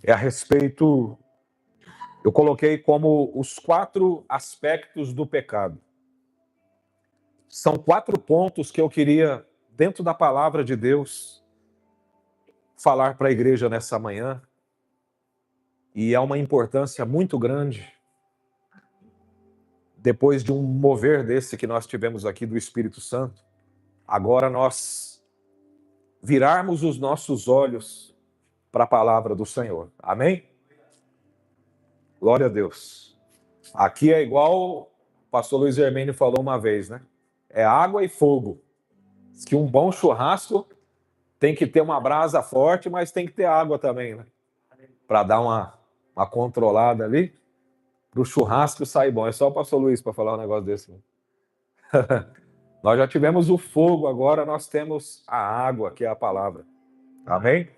é a respeito, eu coloquei como os 4 aspectos do pecado. São 4 pontos que eu queria, dentro da palavra de Deus, falar para a igreja nessa manhã. E é uma importância muito grande, depois de um mover desse que nós tivemos aqui do Espírito Santo, agora nós virarmos os nossos olhos para a palavra do Senhor. Amém? Glória a Deus. Aqui é igual o pastor Luiz Hermínio falou uma vez, né? É água e fogo. Diz que um bom churrasco tem que ter uma brasa forte, mas tem que ter água também, né? Para dar uma controlada ali, para o churrasco sair bom. É só o pastor Luiz para falar um negócio desse. Né? Nós já tivemos o fogo, agora nós temos a água, que é a palavra. Amém?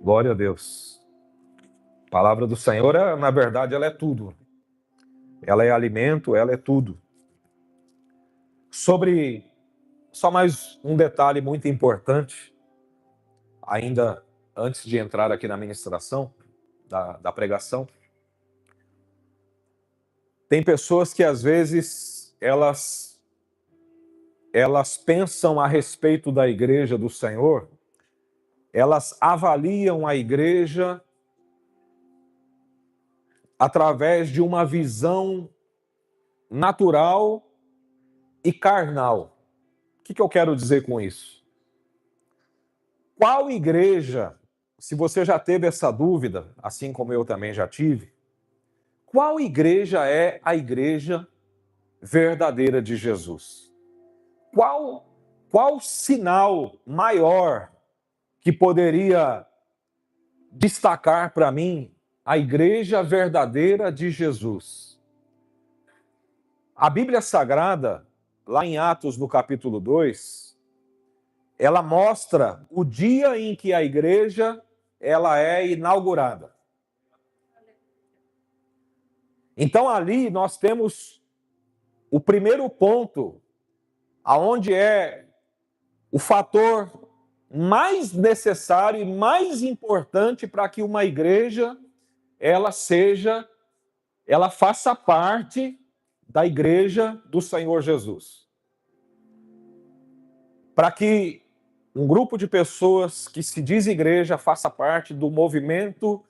Glória a Deus. A palavra do Senhor, na verdade, ela é tudo. Ela é alimento, ela é tudo. Só mais um detalhe muito importante, ainda antes de entrar aqui na ministração, da pregação. Tem pessoas que às vezes elas pensam a respeito da igreja do Senhor, elas avaliam a igreja através de uma visão natural e carnal. O que eu quero dizer com isso? Qual igreja, se você já teve essa dúvida, assim como eu também já tive, qual igreja é a igreja verdadeira de Jesus? Qual sinal maior que poderia destacar para mim a igreja verdadeira de Jesus? A Bíblia Sagrada, lá em Atos, no capítulo 2, ela mostra o dia em que a igreja ela é inaugurada. Então ali nós temos o primeiro ponto, aonde é o fator mais necessário e mais importante para que uma igreja ela faça parte da igreja do Senhor Jesus. Para que um grupo de pessoas que se diz igreja faça parte do movimento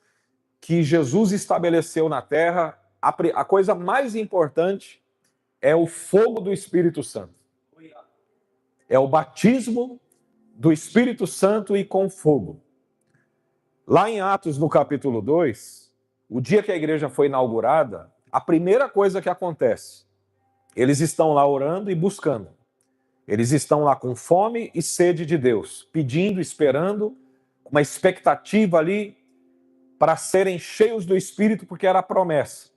que Jesus estabeleceu na terra, a coisa mais importante é o fogo do Espírito Santo. É o batismo do Espírito Santo e com fogo. Lá em Atos, no capítulo 2, o dia que a igreja foi inaugurada, a primeira coisa que acontece, eles estão lá orando e buscando. Eles estão lá com fome e sede de Deus, pedindo, esperando, uma expectativa ali para serem cheios do Espírito, porque era a promessa.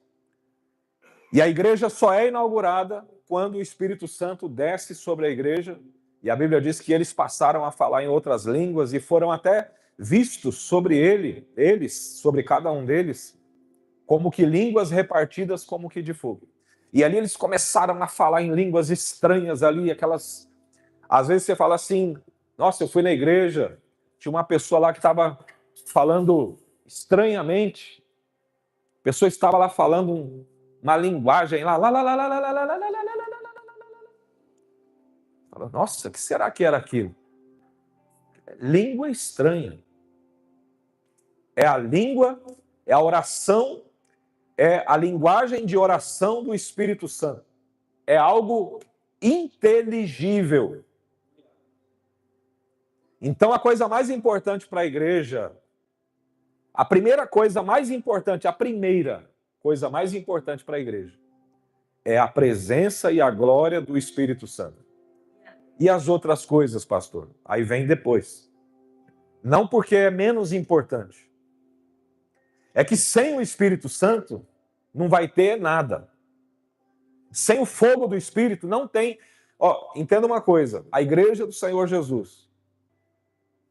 E a igreja só é inaugurada quando o Espírito Santo desce sobre a igreja, e a Bíblia diz que eles passaram a falar em outras línguas e foram até vistos sobre sobre cada um deles, como que línguas repartidas como que de fogo. E ali eles começaram a falar em línguas estranhas ali, aquelas... Às vezes você fala assim, nossa, eu fui na igreja, tinha uma pessoa lá que estava falando estranhamente, a pessoa estava lá falando uma linguagem lá, nossa, o que será que era aquilo? Língua estranha. É a língua, é a oração, é a linguagem de oração do Espírito Santo. É algo inteligível. Então, a coisa mais importante para a igreja, a primeira coisa mais importante para a igreja, é a presença e a glória do Espírito Santo. E as outras coisas, pastor? Aí vem depois. Não porque é menos importante. É que sem o Espírito Santo, não vai ter nada. Sem o fogo do Espírito, não tem... Entenda uma coisa, a igreja do Senhor Jesus,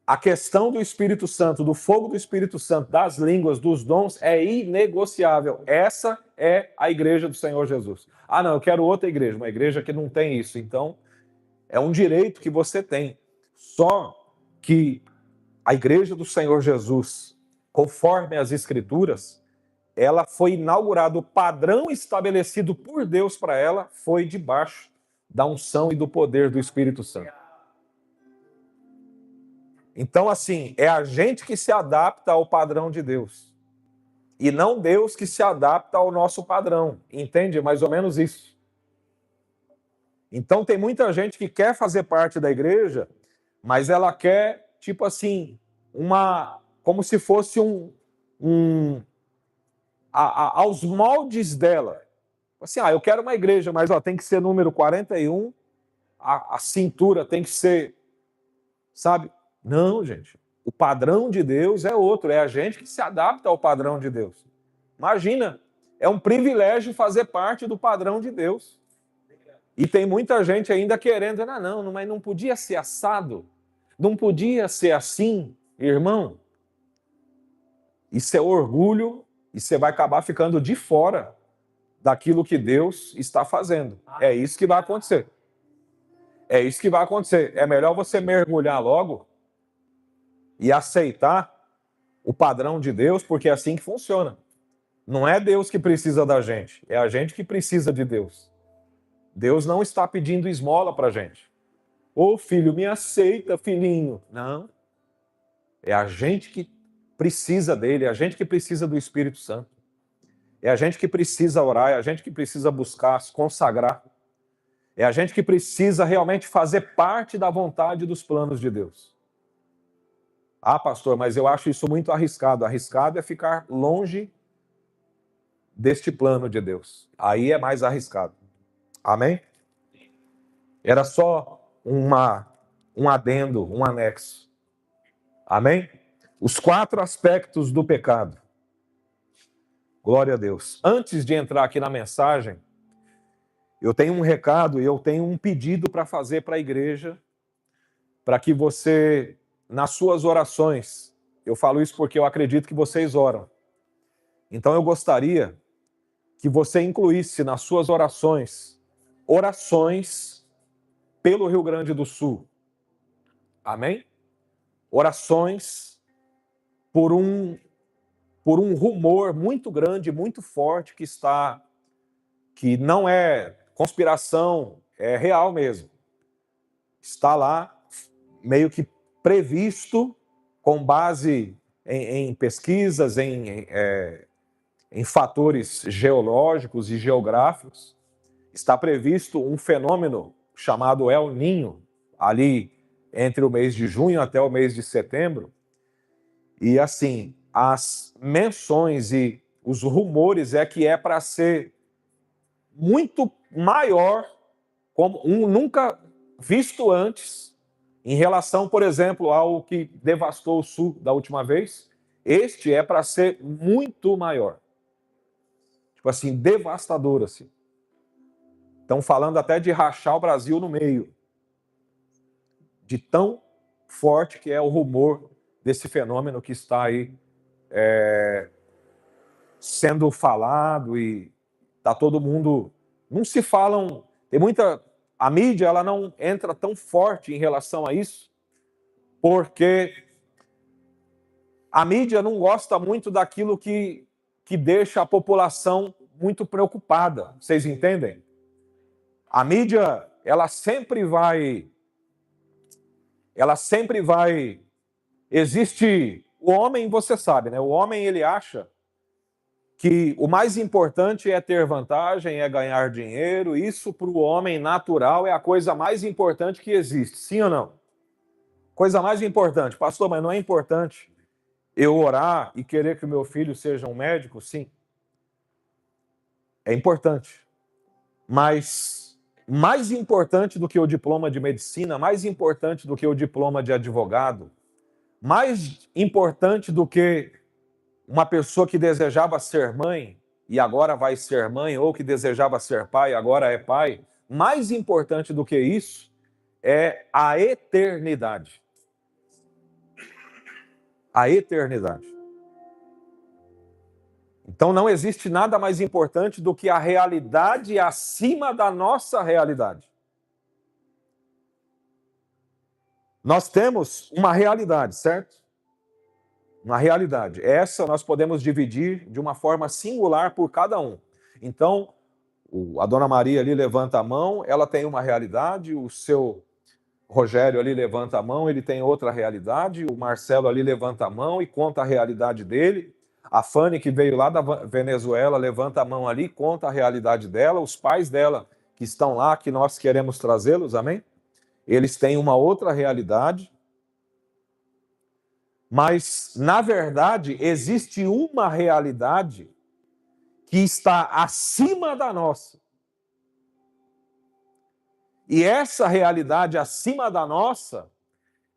a questão do Espírito Santo, do fogo do Espírito Santo, das línguas, dos dons, é inegociável. Essa é a igreja do Senhor Jesus. Ah, não, eu quero outra igreja, uma igreja que não tem isso. Então, é um direito que você tem. Só que a igreja do Senhor Jesus, conforme as Escrituras, ela foi inaugurada, o padrão estabelecido por Deus para ela foi debaixo da unção e do poder do Espírito Santo. Então, assim, é a gente que se adapta ao padrão de Deus. E não Deus que se adapta ao nosso padrão. Entende? Mais ou menos isso. Então, tem muita gente que quer fazer parte da igreja, mas ela quer, tipo assim, como se fosse aos moldes dela. Assim, eu quero uma igreja, mas tem que ser número 41, a cintura tem que ser, sabe? Não, gente. O padrão de Deus é outro, é a gente que se adapta ao padrão de Deus. Imagina, é um privilégio fazer parte do padrão de Deus. E tem muita gente ainda querendo, não, mas não podia ser assado, não podia ser assim, irmão. Isso é orgulho e você vai acabar ficando de fora daquilo que Deus está fazendo. É isso que vai acontecer. É isso que vai acontecer. É melhor você mergulhar logo e aceitar o padrão de Deus, porque é assim que funciona. Não é Deus que precisa da gente, é a gente que precisa de Deus. Deus não está pedindo esmola para a gente. Ô filho, me aceita, filhinho. Não. É a gente que precisa dele, é a gente que precisa do Espírito Santo. É a gente que precisa orar, é a gente que precisa buscar, se consagrar. É a gente que precisa realmente fazer parte da vontade dos planos de Deus. Pastor, mas eu acho isso muito arriscado. Arriscado é ficar longe deste plano de Deus. Aí é mais arriscado. Amém? Era só um adendo, um anexo. Amém? Os 4 aspectos do pecado. Glória a Deus. Antes de entrar aqui na mensagem, eu tenho um recado e eu tenho um pedido para fazer para a igreja, para que você, nas suas orações, eu falo isso porque eu acredito que vocês oram. Então eu gostaria que você incluísse nas suas orações pelo Rio Grande do Sul. Amém? Orações por um rumor muito grande, muito forte que não é conspiração, é real mesmo. Está lá meio que previsto com base em pesquisas, em fatores geológicos e geográficos. Está previsto um fenômeno chamado El Niño, ali entre o mês de junho até o mês de setembro. E assim, as menções e os rumores que é para ser muito maior, como nunca visto antes, em relação, por exemplo, ao que devastou o Sul da última vez. Este é para ser muito maior. Tipo assim, devastador, assim. Estão falando até de rachar o Brasil no meio. De tão forte que é o rumor desse fenômeno que está aí sendo falado e tá todo mundo... Não se falam... Tem muita... A mídia, ela não entra tão forte em relação a isso, porque a mídia não gosta muito daquilo que deixa a população muito preocupada. Vocês entendem? A mídia, ela sempre vai... Existe... O homem, você sabe, né? O homem, ele acha que o mais importante é ter vantagem, é ganhar dinheiro. Isso para o homem natural é a coisa mais importante que existe. Sim ou não? Coisa mais importante. Pastor, mas não é importante eu orar e querer que o meu filho seja um médico? Sim. É importante. Mas mais importante do que o diploma de medicina, mais importante do que o diploma de advogado, mais importante do que uma pessoa que desejava ser mãe e agora vai ser mãe, ou que desejava ser pai e agora é pai, mais importante do que isso é a eternidade. A eternidade. Então não existe nada mais importante do que a realidade acima da nossa realidade. Nós temos uma realidade, certo? Uma realidade. Essa nós podemos dividir de uma forma singular por cada um. Então, a dona Maria ali levanta a mão, ela tem uma realidade, o seu Rogério ali levanta a mão, ele tem outra realidade, o Marcelo ali levanta a mão e conta a realidade dele. A Fanny, que veio lá da Venezuela, levanta a mão ali, conta a realidade dela. Os pais dela, que estão lá, que nós queremos trazê-los, amém? Eles têm uma outra realidade. Mas, na verdade, existe uma realidade que está acima da nossa. E essa realidade acima da nossa,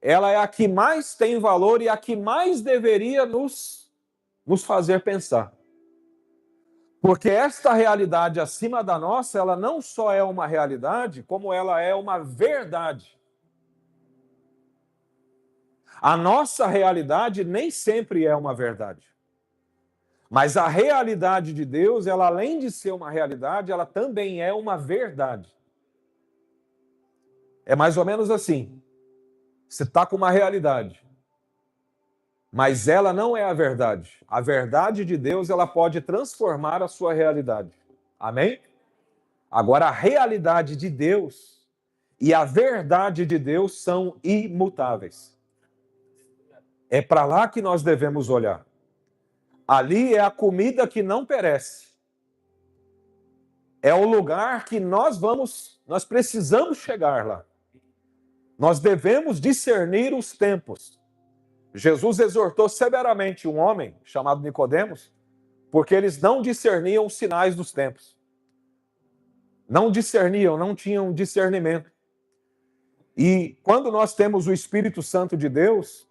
ela é a que mais tem valor e a que mais deveria nos fazer pensar. Porque esta realidade acima da nossa, ela não só é uma realidade, como ela é uma verdade. A nossa realidade nem sempre é uma verdade. Mas a realidade de Deus, ela além de ser uma realidade, ela também é uma verdade. É mais ou menos assim. Você está com uma realidade, mas ela não é a verdade. A verdade de Deus, ela pode transformar a sua realidade. Amém? Agora, a realidade de Deus e a verdade de Deus são imutáveis. É para lá que nós devemos olhar. Ali é a comida que não perece. É o lugar que nós precisamos chegar lá. Nós devemos discernir os tempos. Jesus exortou severamente um homem chamado Nicodemos, porque eles não discerniam os sinais dos tempos. Não discerniam, não tinham discernimento. E quando nós temos o Espírito Santo de Deus,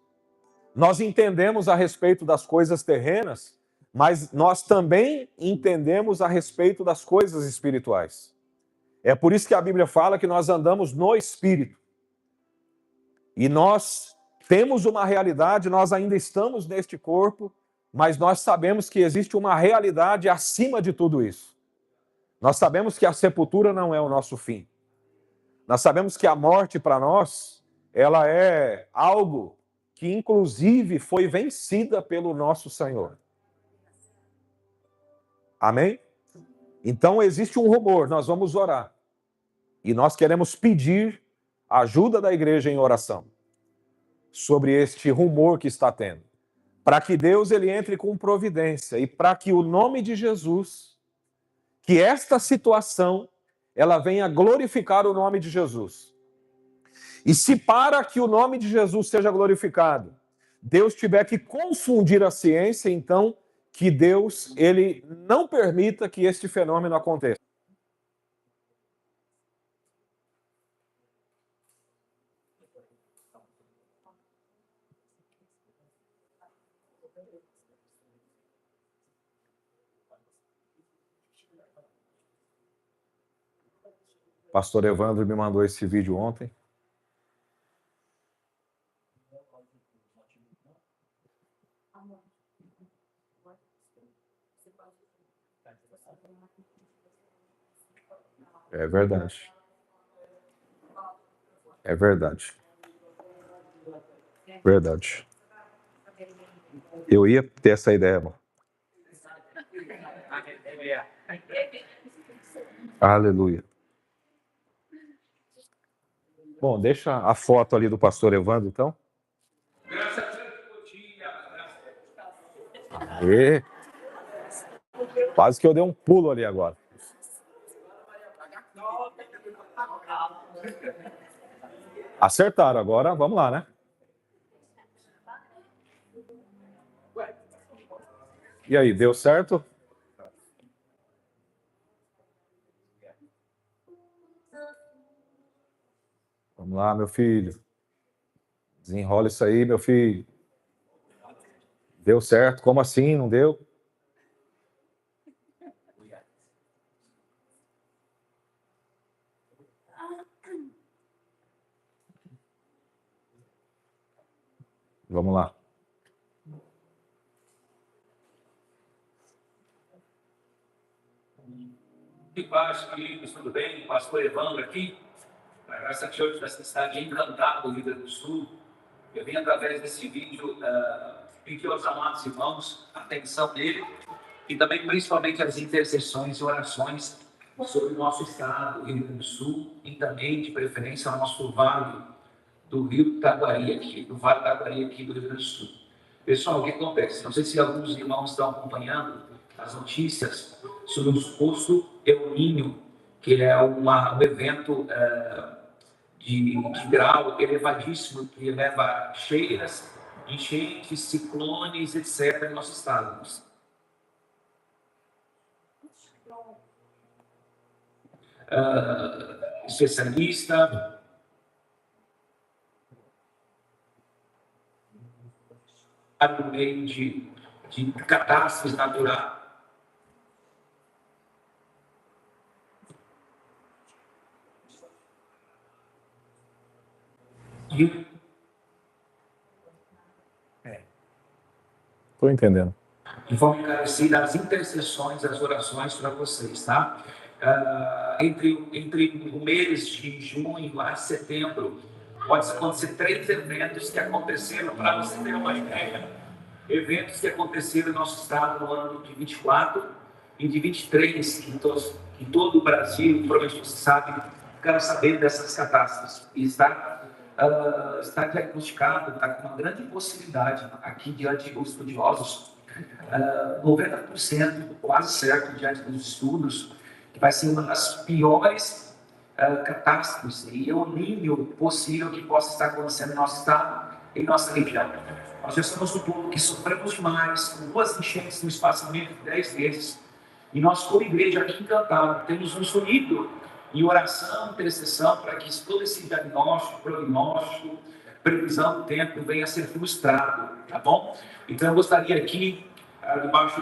nós entendemos a respeito das coisas terrenas, mas nós também entendemos a respeito das coisas espirituais. É por isso que a Bíblia fala que nós andamos no Espírito. E nós temos uma realidade, nós ainda estamos neste corpo, mas nós sabemos que existe uma realidade acima de tudo isso. Nós sabemos que a sepultura não é o nosso fim. Nós sabemos que a morte para nós, ela é algo que inclusive foi vencida pelo nosso Senhor. Amém? Então existe um rumor, nós vamos orar. E nós queremos pedir a ajuda da igreja em oração sobre este rumor que está tendo, para que Deus ele entre com providência e para que o nome de Jesus, que esta situação, ela venha glorificar o nome de Jesus. E se para que o nome de Jesus seja glorificado, Deus tiver que confundir a ciência, então que Deus ele não permita que este fenômeno aconteça. Pastor Evandro me mandou esse vídeo ontem. É verdade. É verdade. Verdade. Eu ia ter essa ideia, irmão. Aleluia. Bom, deixa a foto ali do pastor Evandro, então. E... quase que eu dei um pulo ali agora. Acertaram, agora vamos lá, né? E aí, deu certo? Vamos lá, meu filho. Desenrola isso aí, meu filho. Deu certo? Como assim? Não deu? Vamos lá. Que paz, queridos, tudo bem? Pastor Evandro aqui, da Graça Church, dessa cidade encantada do Rio Grande do Sul. Eu vim através desse vídeo pedir aos amados irmãos a atenção dele e também principalmente as intercessões e orações sobre o nosso estado, Rio Grande do Sul, e também, de preferência, o nosso vale do Rio Taquari aqui, do Vale Taquari aqui do Rio Grande do Sul. Pessoal, o que acontece? Não sei se alguns irmãos estão acompanhando as notícias sobre o suposto El Niño, que é um evento de grau elevadíssimo que leva cheias, enchentes, ciclones, etc. em nosso estado. Especialista no meio de catástrofes naturais. Estou entendendo. De forma encarecida, as intercessões, as orações para vocês, tá? Entre o mês de junho a setembro, pode acontecer 3 eventos que aconteceram, para você ter uma ideia, eventos que aconteceram no nosso estado no ano de 24 e de 23, em todo o Brasil, provavelmente você sabe, quero saber dessas catástrofes. E está diagnosticado, está com uma grande possibilidade aqui diante dos estudiosos, 90% quase certo diante dos estudos, que vai ser uma das piores catástrofes e El Niño possível que possa estar acontecendo em nosso estado, em nossa região. Nós já estamos no ponto que sofremos demais, com 2 enchentes no espaçamento de 10 meses, e nós, como igreja aqui em Cantábria, temos nos unido em oração, intercessão, para que todo esse diagnóstico, prognóstico, previsão do tempo venha a ser frustrado, tá bom? Então eu gostaria aqui, debaixo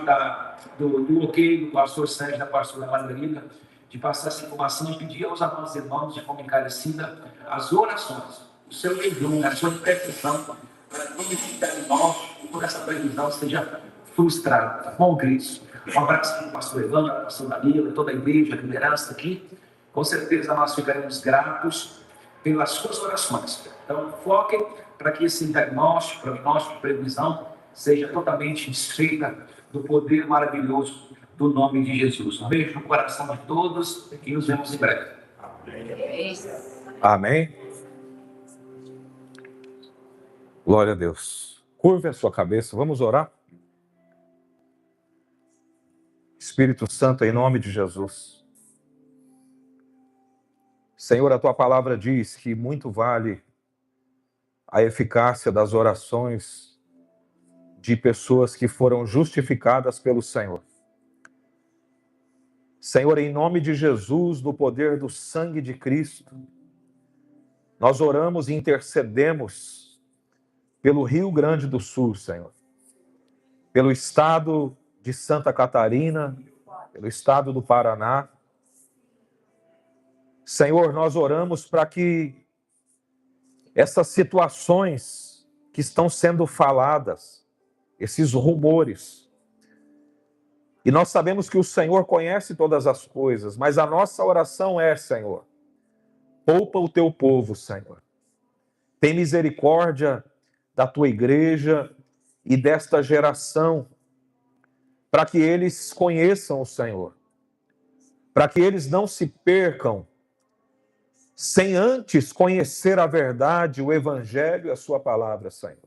do ok do pastor Sérgio e da pastora Margarida, de passar essa informação e pedir aos amados irmãos, de forma encarecida, as orações, o seu jejum, a sua intercessão, para que todo esse diagnóstico, toda essa previsão seja frustrada, tá bom, Cristo? Um abraço para o pastor Evandro, para o pastor Danilo, toda a igreja, a liderança aqui. Com certeza nós ficaremos gratos pelas suas orações. Então, foquem para que esse diagnóstico, prognóstico, previsão seja totalmente desfeita do poder maravilhoso do nome de Jesus. Um beijo no coração de todos e nos vemos em breve. Amém. Glória a Deus. Curve a sua cabeça, vamos orar. Espírito Santo, em nome de Jesus. Senhor, a tua palavra diz que muito vale a eficácia das orações de pessoas que foram justificadas pelo Senhor. Senhor, em nome de Jesus, no poder do sangue de Cristo, nós oramos e intercedemos pelo Rio Grande do Sul, Senhor, pelo estado de Santa Catarina, pelo estado do Paraná. Senhor, nós oramos para que essas situações que estão sendo faladas, esses rumores, e nós sabemos que o Senhor conhece todas as coisas, mas a nossa oração é, Senhor, poupa o teu povo, Senhor. Tem misericórdia da tua igreja e desta geração, para que eles conheçam o Senhor, para que eles não se percam sem antes conhecer a verdade, o Evangelho e a sua palavra, Senhor.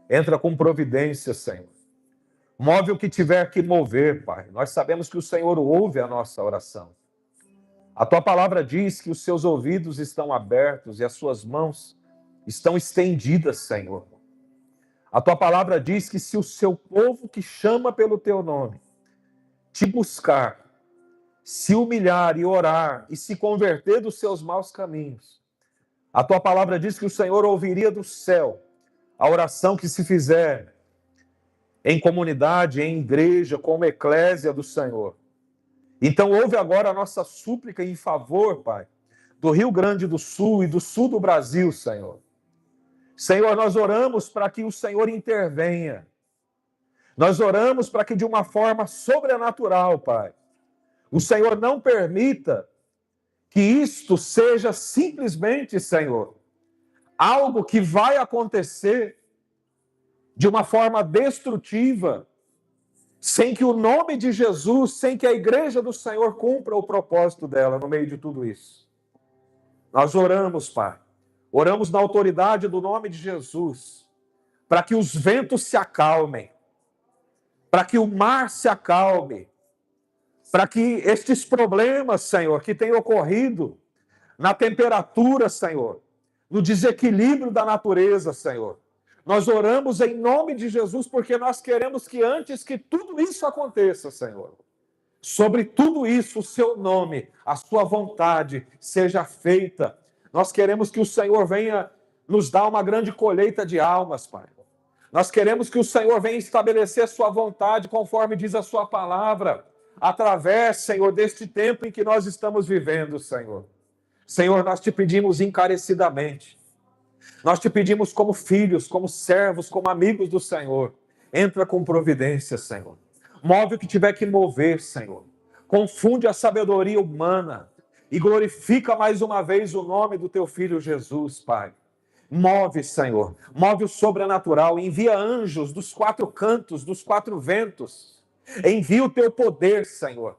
Entra com providência, Senhor. Move o que tiver que mover, Pai. Nós sabemos que o Senhor ouve a nossa oração. A tua palavra diz que os seus ouvidos estão abertos e as suas mãos estão estendidas, Senhor. A tua palavra diz que se o seu povo que chama pelo teu nome te buscar, se humilhar e orar e se converter dos seus maus caminhos, a tua palavra diz que o Senhor ouviria do céu a oração que se fizer em comunidade, em igreja, como eclésia do Senhor. Então ouve agora a nossa súplica em favor, Pai, do Rio Grande do Sul e do sul do Brasil, Senhor. Senhor, nós oramos para que o Senhor intervenha. Nós oramos para que de uma forma sobrenatural, Pai, o Senhor não permita que isto seja simplesmente, Senhor, algo que vai acontecer de uma forma destrutiva, sem que o nome de Jesus, sem que a igreja do Senhor cumpra o propósito dela no meio de tudo isso. Nós oramos, Pai. Oramos na autoridade do nome de Jesus, para que os ventos se acalmem, para que o mar se acalme, para que estes problemas, Senhor, que têm ocorrido na temperatura, Senhor, no desequilíbrio da natureza, Senhor. Nós oramos em nome de Jesus porque nós queremos que antes que tudo isso aconteça, Senhor, sobre tudo isso o seu nome, a sua vontade seja feita. Nós queremos que o Senhor venha nos dar uma grande colheita de almas, Pai. Nós queremos que o Senhor venha estabelecer a sua vontade conforme diz a sua palavra, através, Senhor, deste tempo em que nós estamos vivendo, Senhor. Senhor, nós te pedimos encarecidamente. Nós te pedimos como filhos, como servos, como amigos do Senhor. Entra com providência, Senhor. Move o que tiver que mover, Senhor. Confunde a sabedoria humana e glorifica mais uma vez o nome do teu Filho Jesus, Pai. Move, Senhor. Move o sobrenatural. Envia anjos dos 4 cantos, dos 4 ventos. Envia o teu poder, Senhor.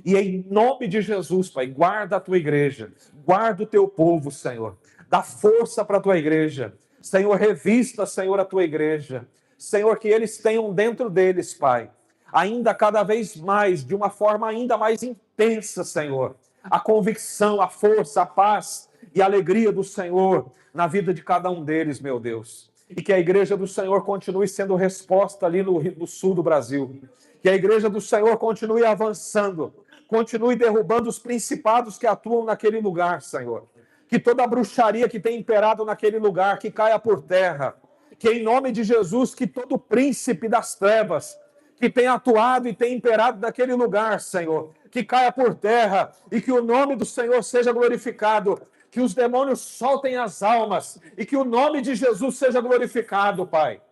E em nome de Jesus, Pai, guarda a tua igreja. Guarda o teu povo, Senhor. Dá força para a tua igreja. Senhor, revista, Senhor, a tua igreja. Senhor, que eles tenham dentro deles, Pai, ainda cada vez mais, de uma forma ainda mais intensa, Senhor, a convicção, a força, a paz e a alegria do Senhor na vida de cada um deles, meu Deus. E que a igreja do Senhor continue sendo resposta ali no sul do Brasil. Que a igreja do Senhor continue avançando, continue derrubando os principados que atuam naquele lugar, Senhor. Que toda a bruxaria que tem imperado naquele lugar, que caia por terra. Que em nome de Jesus, que todo príncipe das trevas que tem atuado e tem imperado naquele lugar, Senhor, que caia por terra e que o nome do Senhor seja glorificado. Que os demônios soltem as almas e que o nome de Jesus seja glorificado, Pai.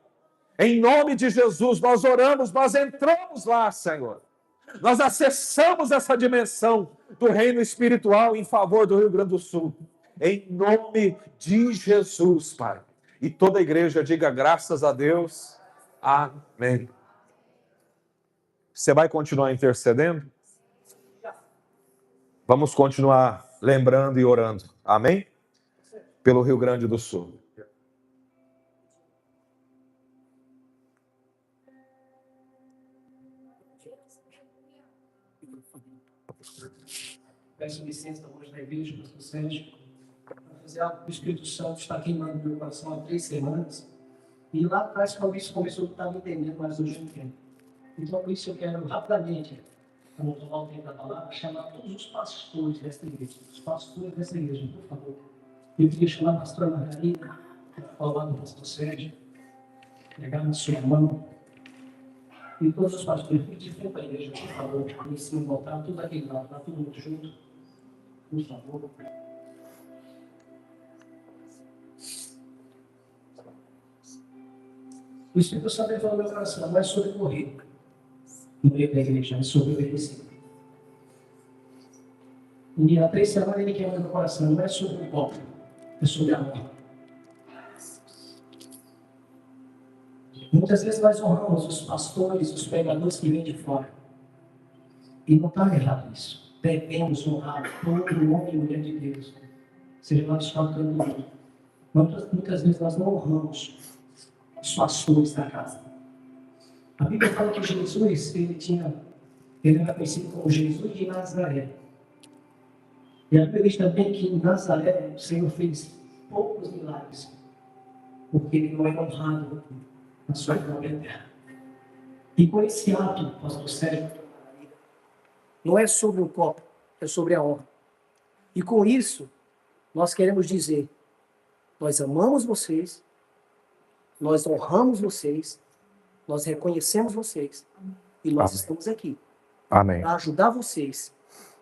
Em nome de Jesus, nós oramos, nós entramos lá, Senhor. Nós acessamos essa dimensão do reino espiritual em favor do Rio Grande do Sul. Em nome de Jesus, Pai. E toda a igreja diga graças a Deus. Amém. Você vai continuar intercedendo? Vamos continuar lembrando e orando. Amém? Pelo Rio Grande do Sul. Peço licença hoje na igreja, pastor Sérgio, para fazer algo que o Espírito Santo está queimando no meu coração há 3 semanas. E lá atrás, quando isso começou, eu estava entendendo, mas hoje eu entendo. Então, por isso eu quero rapidamente, para não tomar o tempo da palavra, chamar todos os pastores desta igreja. Os pastores dessa igreja, por favor. Eu queria chamar a pastora Margarida, para falar do pastor Sérgio, pegar na sua mão. E todos os pastores, fiquem de frente para a igreja, por favor, em cima, voltar tudo aquele lado, está todo mundo junto. Por favor. O Espírito Santo falou no meu coração, não é sobre correr no meio da igreja, é sobre obedecer. E há 3 semanas ele queimou no meu coração, não é sobre o copo, é sobre a honra. Muitas vezes nós honramos os pastores, os pregadores que vêm de fora. E não está errado isso. Devemos honrar todo o homem e mulher de Deus. Seja nós cantando. Muitas vezes nós não honramos os pastores da casa. A Bíblia fala que Jesus, ele era conhecido como Jesus de Nazaré. E a Bíblia diz também que em Nazaré o Senhor fez poucos milagres, porque ele não é honrado na sua própria terra. E com esse ato, pastor Sérgio, não é sobre o copo, é sobre a honra. E com isso, nós queremos dizer, nós amamos vocês, nós honramos vocês, nós reconhecemos vocês, e nós Amém. estamos aqui Amém. para ajudar vocês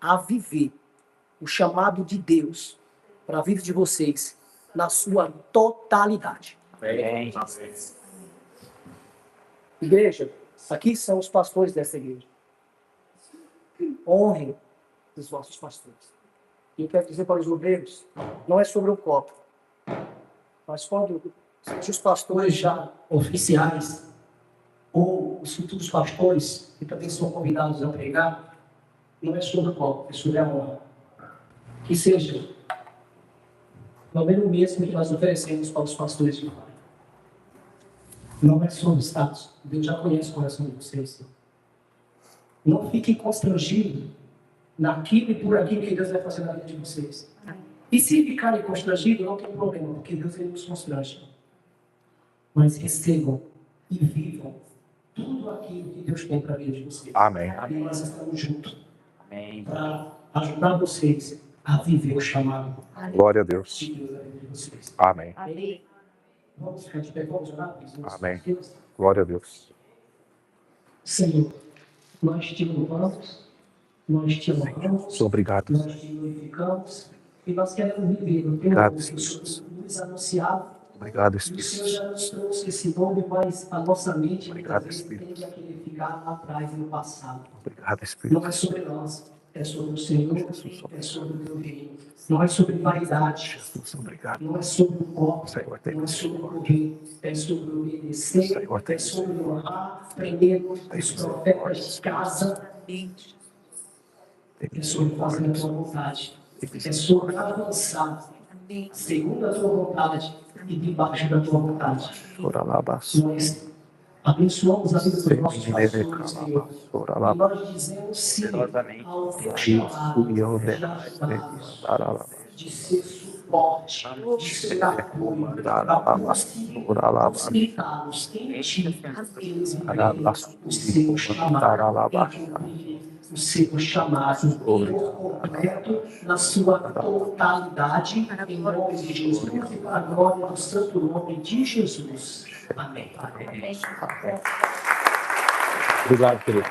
a viver o chamado de Deus para a vida de vocês na sua totalidade. Amém. Igreja, aqui são os pastores dessa igreja. Honrem os vossos pastores. E eu quero dizer para os obreiros, não é sobre o copo, mas quando Seja os pastores já oficiais ou os futuros pastores que também são convidados a pregar, não é sobre o copo, é sobre a honra. Que seja pelo menos o mesmo que nós oferecemos para os pastores de fora. Não é sobre status. Deus já conhece o coração de vocês. Não fiquem constrangidos naquilo e por aquilo que Deus vai fazer na vida de vocês. E se ficarem constrangidos, não tem problema, porque Deus ele nos constrange. Mas recebam e vivam tudo aquilo que Deus tem para a vida de vocês. Amém. E nós estamos juntos para ajudar vocês a viver o chamado. Glória a Deus. De Deus na vida de vocês. Amém. Vamos ficar de pé, vamos orar. Amém. Glória a Deus. Senhor, nós te louvamos, nós te honramos, Obrigado. nós te glorificamos e nós queremos viver no teu Obrigado, nome que o Senhor nos anunciado. Obrigado, E o Senhor Espírito. já nos trouxe esse nome, mas a nossa mente Obrigado, muitas vezes Espírito. tende a querer ficar lá atrás no passado. Obrigado, Espírito. Não é sobre nós, é sobre o Senhor, é sobre o teu reino. Não é sobre vaidade, Jesus, obrigado. não é sobre o copo, Senhor, tem não é sobre o correr, é sobre o obedecer, Senhor, tem é sobre honrar, aprendendo os profetas de casa, é sobre fazer a tua vontade, é sobre avançar segundo a tua vontade e debaixo da tua vontade. Nós abençoamos a vida dos nossos pastores, Senhor. E nós dizemos sim ao teu chamado de ser suporte, de ser apoio, para hospitá-los em ti, eles viverem o seu chamado, o seu chamado por completo, na sua totalidade, em nome de Jesus e para a glória do santo nome de Jesus. Amém. Obrigado, querido.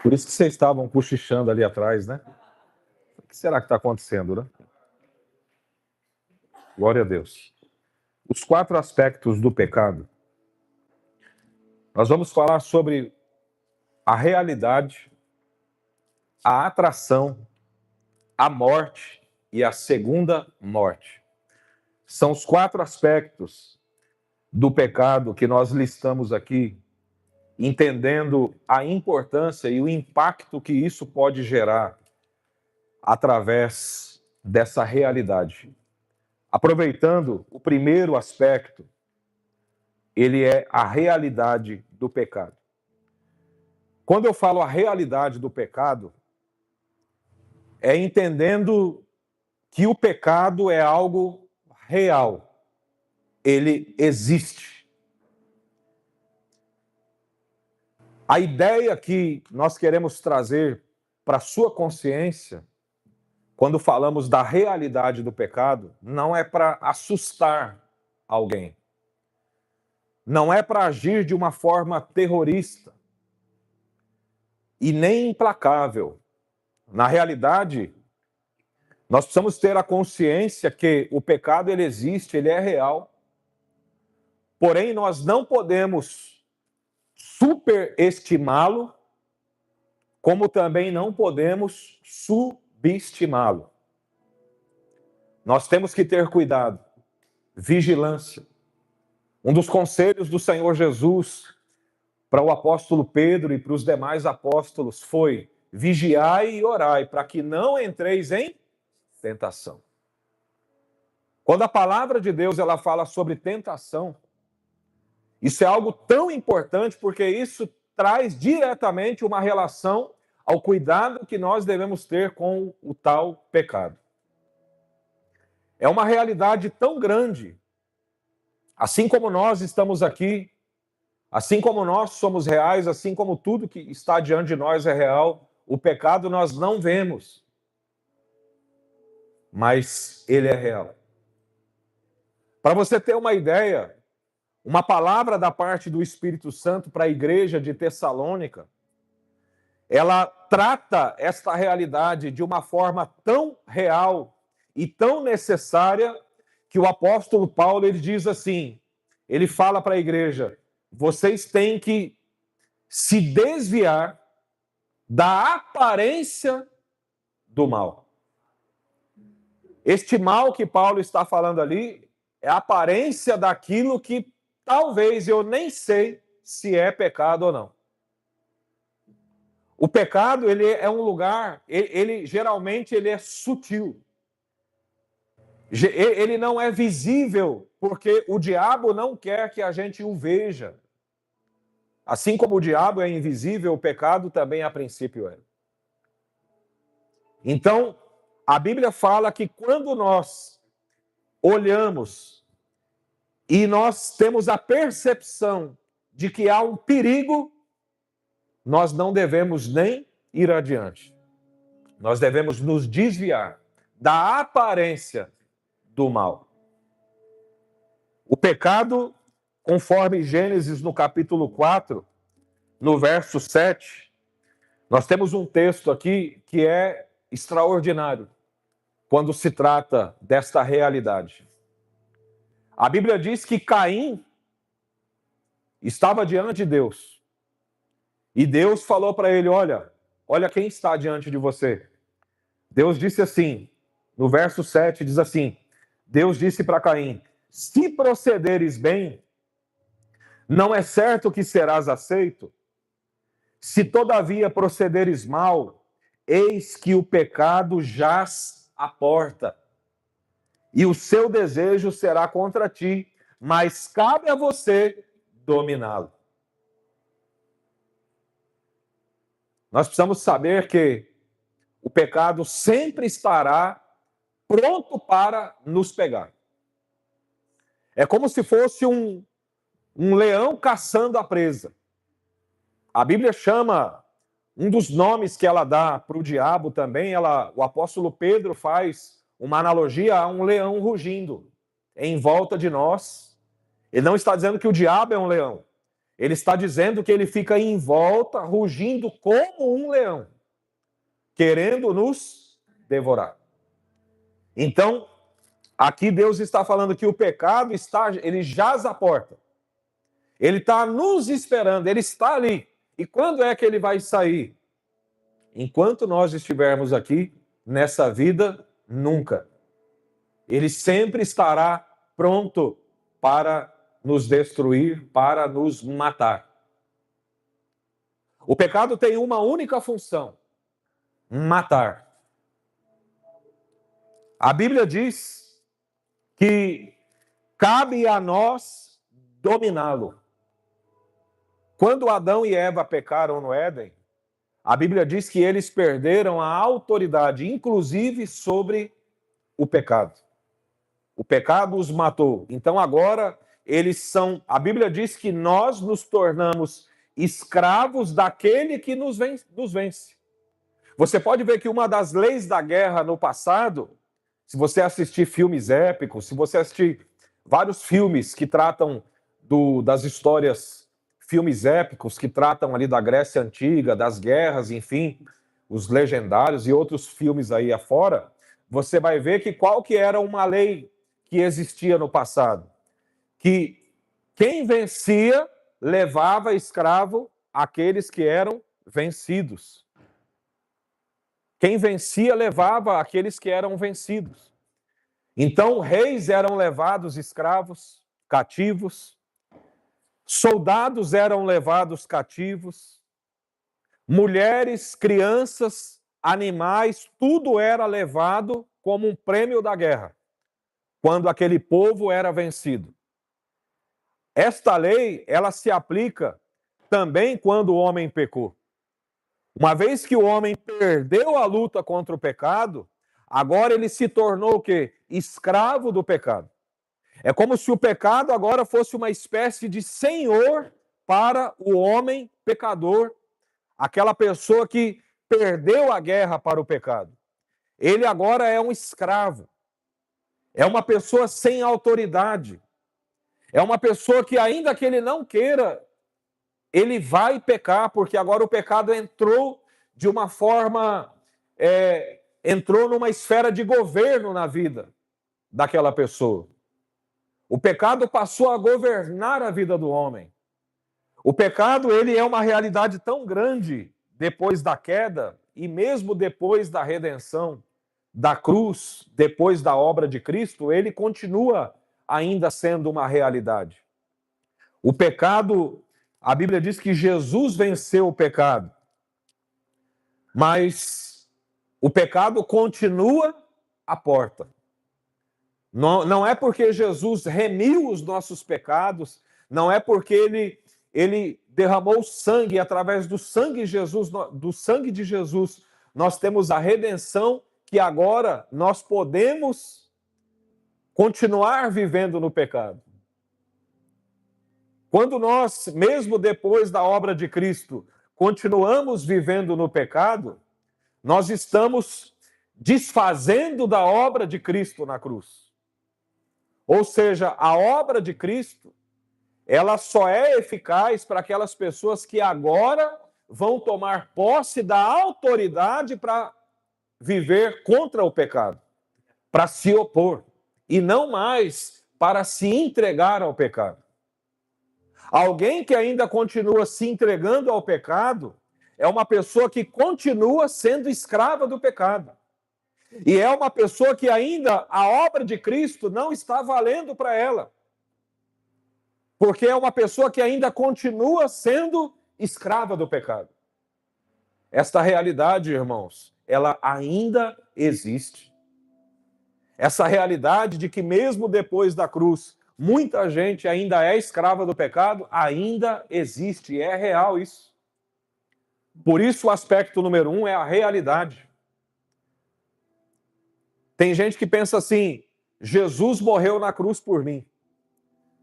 Por isso que vocês estavam cochichando ali atrás, né? O que será que está acontecendo, né? Glória a Deus. Os 4 aspectos do pecado. Nós vamos falar sobre a realidade, a atração, a morte e a segunda morte. São os 4 aspectos do pecado que nós listamos aqui, entendendo a importância e o impacto que isso pode gerar através dessa realidade. Aproveitando o primeiro aspecto, ele é a realidade do pecado. Quando eu falo a realidade do pecado, é entendendo que o pecado é algo real. Ele existe. A ideia que nós queremos trazer para a sua consciência, quando falamos da realidade do pecado, não é para assustar alguém. Não é para agir de uma forma terrorista e nem implacável. Na realidade, nós precisamos ter a consciência que o pecado ele existe, ele é real. Porém, nós não podemos superestimá-lo, como também não podemos subestimá-lo. Nós temos que ter cuidado, vigilância. Um dos conselhos do Senhor Jesus para o apóstolo Pedro e para os demais apóstolos foi: vigiai e orai, para que não entreis em tentação. Quando a palavra de Deus ela fala sobre tentação, isso é algo tão importante porque isso traz diretamente uma relação ao cuidado que nós devemos ter com o tal pecado. É uma realidade tão grande, assim como nós estamos aqui, assim como nós somos reais, assim como tudo que está diante de nós é real, o pecado nós não vemos, mas ele é real. Para você ter uma ideia, uma palavra da parte do Espírito Santo para a igreja de Tessalônica, ela trata esta realidade de uma forma tão real e tão necessária que o apóstolo Paulo ele diz assim, ele fala para a igreja: vocês têm que se desviar da aparência do mal. Este mal que Paulo está falando ali é a aparência daquilo que talvez eu nem sei se é pecado ou não. O pecado, ele é um lugar, geralmente ele é sutil. Ele não é visível, porque o diabo não quer que a gente o veja. Assim como o diabo é invisível, o pecado também a princípio é. Então, a Bíblia fala que quando nós olhamos e nós temos a percepção de que há um perigo, nós não devemos nem ir adiante. Nós devemos nos desviar da aparência do mal. O pecado, conforme Gênesis no capítulo 4, no verso 7, nós temos um texto aqui que é extraordinário quando se trata desta realidade. A Bíblia diz que Caim estava diante de Deus. E Deus falou para ele, olha quem está diante de você. Deus disse assim, no verso 7, diz assim, Deus disse para Caim, se procederes bem, não é certo que serás aceito? Se todavia procederes mal, eis que o pecado jaz à porta, e o seu desejo será contra ti, mas cabe a você dominá-lo. Nós precisamos saber que o pecado sempre estará pronto para nos pegar. É como se fosse um leão caçando a presa. A Bíblia chama, um dos nomes que ela dá para o diabo também, o apóstolo Pedro faz uma analogia a um leão rugindo em volta de nós. Ele não está dizendo que o diabo é um leão. Ele está dizendo que ele fica em volta, rugindo como um leão, querendo nos devorar. Então, aqui Deus está falando que o pecado ele jaz à porta. Ele está nos esperando, ele está ali. E quando é que ele vai sair? Enquanto nós estivermos aqui, nessa vida, nunca. Ele sempre estará pronto para nos destruir, para nos matar. O pecado tem uma única função: matar. A Bíblia diz que cabe a nós dominá-lo. Quando Adão e Eva pecaram no Éden, a Bíblia diz que eles perderam a autoridade, inclusive sobre o pecado. O pecado os matou. Então agora a Bíblia diz que nós nos tornamos escravos daquele que nos vence. Você pode ver que uma das leis da guerra no passado, se você assistir filmes épicos, se você assistir vários filmes que tratam das histórias, filmes épicos que tratam ali da Grécia Antiga, das guerras, enfim, os legendários e outros filmes aí afora, você vai ver que qual que era uma lei que existia no passado? Que quem vencia levava escravo aqueles que eram vencidos. Quem vencia levava aqueles que eram vencidos. Então, reis eram levados escravos, cativos, soldados eram levados cativos, mulheres, crianças, animais, tudo era levado como um prêmio da guerra, quando aquele povo era vencido. Esta lei, ela se aplica também quando o homem pecou. Uma vez que o homem perdeu a luta contra o pecado, agora ele se tornou o quê? Escravo do pecado. É como se o pecado agora fosse uma espécie de senhor para o homem pecador, aquela pessoa que perdeu a guerra para o pecado. Ele agora é um escravo. É uma pessoa sem autoridade. É uma pessoa que, ainda que ele não queira, ele vai pecar, porque agora o pecado entrou de uma forma, entrou numa esfera de governo na vida daquela pessoa. O pecado passou a governar a vida do homem. O pecado, ele é uma realidade tão grande depois da queda e mesmo depois da redenção, da cruz, depois da obra de Cristo, ele continua ainda sendo uma realidade. O pecado, a Bíblia diz que Jesus venceu o pecado, mas o pecado continua à porta. Não é porque Jesus remiu os nossos pecados, não é porque ele derramou sangue, e através do sangue de Jesus, nós temos a redenção, que agora nós podemos continuar vivendo no pecado. Quando nós, mesmo depois da obra de Cristo, continuamos vivendo no pecado, nós estamos desfazendo da obra de Cristo na cruz. Ou seja, a obra de Cristo, ela só é eficaz para aquelas pessoas que agora vão tomar posse da autoridade para viver contra o pecado, para se opor, e não mais para se entregar ao pecado. Alguém que ainda continua se entregando ao pecado é uma pessoa que continua sendo escrava do pecado. E é uma pessoa que ainda a obra de Cristo não está valendo para ela. Porque é uma pessoa que ainda continua sendo escrava do pecado. Esta realidade, irmãos, ela ainda existe. Essa realidade de que mesmo depois da cruz, muita gente ainda é escrava do pecado, ainda existe, é real isso. Por isso o aspecto número 1 é a realidade. Tem gente que pensa assim, Jesus morreu na cruz por mim.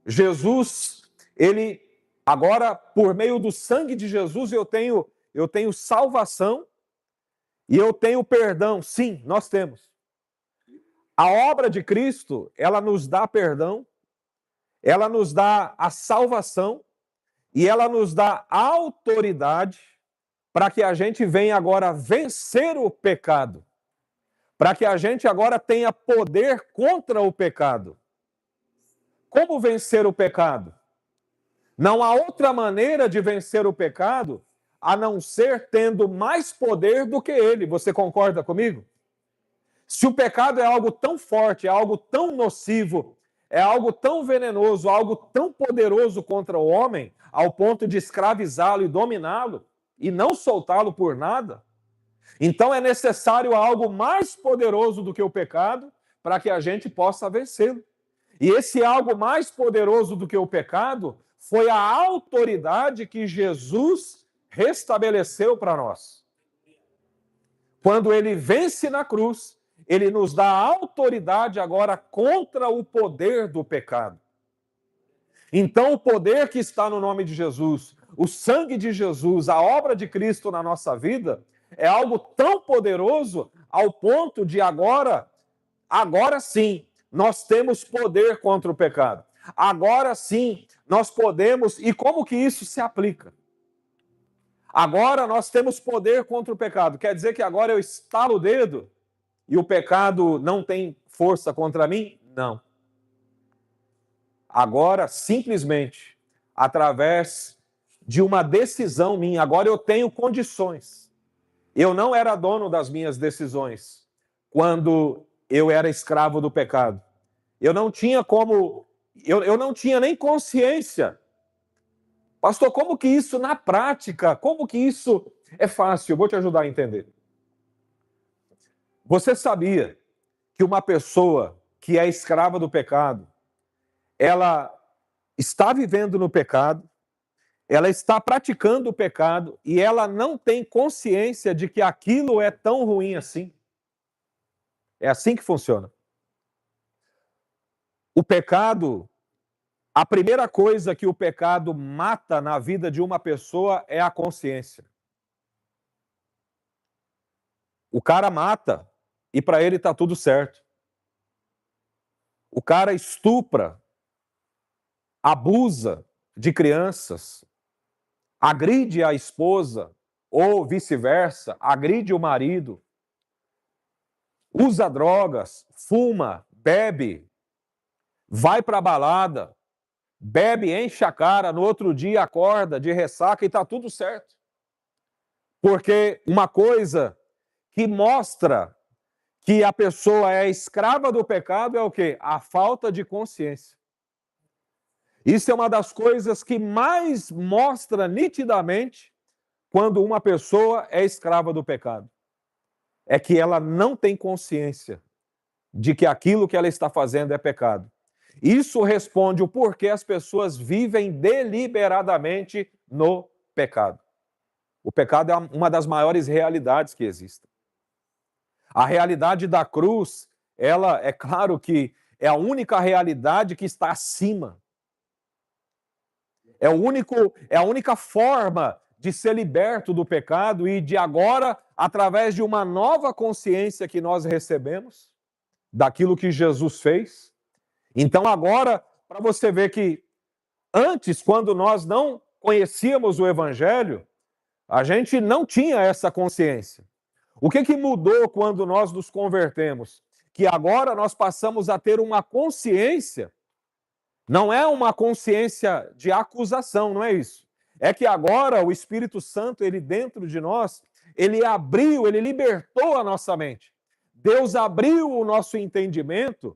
Jesus, ele, agora, por meio do sangue de Jesus, eu tenho salvação e eu tenho perdão. Sim, nós temos. A obra de Cristo, ela nos dá perdão, ela nos dá a salvação e ela nos dá autoridade para que a gente venha agora vencer o pecado. Para que a gente agora tenha poder contra o pecado. Como vencer o pecado? Não há outra maneira de vencer o pecado a não ser tendo mais poder do que ele. Você concorda comigo? Se o pecado é algo tão forte, é algo tão nocivo, é algo tão venenoso, algo tão poderoso contra o homem, ao ponto de escravizá-lo e dominá-lo, e não soltá-lo por nada, então é necessário algo mais poderoso do que o pecado para que a gente possa vencê-lo. E esse algo mais poderoso do que o pecado foi a autoridade que Jesus restabeleceu para nós. Quando ele vence na cruz, ele nos dá autoridade agora contra o poder do pecado. Então o poder que está no nome de Jesus, o sangue de Jesus, a obra de Cristo na nossa vida, é algo tão poderoso ao ponto de agora sim, nós temos poder contra o pecado. Agora sim, nós podemos... E como que isso se aplica? Agora nós temos poder contra o pecado. Quer dizer que agora eu estalo o dedo e o pecado não tem força contra mim? Não. Agora, simplesmente, através de uma decisão minha, agora eu tenho condições. Eu não era dono das minhas decisões quando eu era escravo do pecado. Eu não tinha como... Eu não tinha nem consciência. Pastor, como que isso na prática, como que isso é fácil? Eu vou te ajudar a entender. Você sabia que uma pessoa que é escrava do pecado, ela está vivendo no pecado, ela está praticando o pecado e ela não tem consciência de que aquilo é tão ruim assim? É assim que funciona. O pecado, a primeira coisa que o pecado mata na vida de uma pessoa é a consciência. O cara mata e para ele está tudo certo. O cara estupra, abusa de crianças, agride a esposa ou vice-versa, agride o marido, usa drogas, fuma, bebe, vai para a balada, bebe, enche a cara, no outro dia acorda de ressaca e está tudo certo. Porque uma coisa que mostra que a pessoa é escrava do pecado é o quê? A falta de consciência. Isso é uma das coisas que mais mostra nitidamente quando uma pessoa é escrava do pecado. É que ela não tem consciência de que aquilo que ela está fazendo é pecado. Isso responde o porquê as pessoas vivem deliberadamente no pecado. O pecado é uma das maiores realidades que existem. A realidade da cruz, ela é claro que é a única realidade que está acima. É a única forma de ser liberto do pecado e de agora, através de uma nova consciência que nós recebemos, daquilo que Jesus fez. Então agora, para você ver que antes, quando nós não conhecíamos o Evangelho, a gente não tinha essa consciência. O que mudou quando nós nos convertemos? Que agora nós passamos a ter uma consciência, não é uma consciência de acusação, não é isso. É que agora o Espírito Santo, ele dentro de nós, ele abriu, ele libertou a nossa mente. Deus abriu o nosso entendimento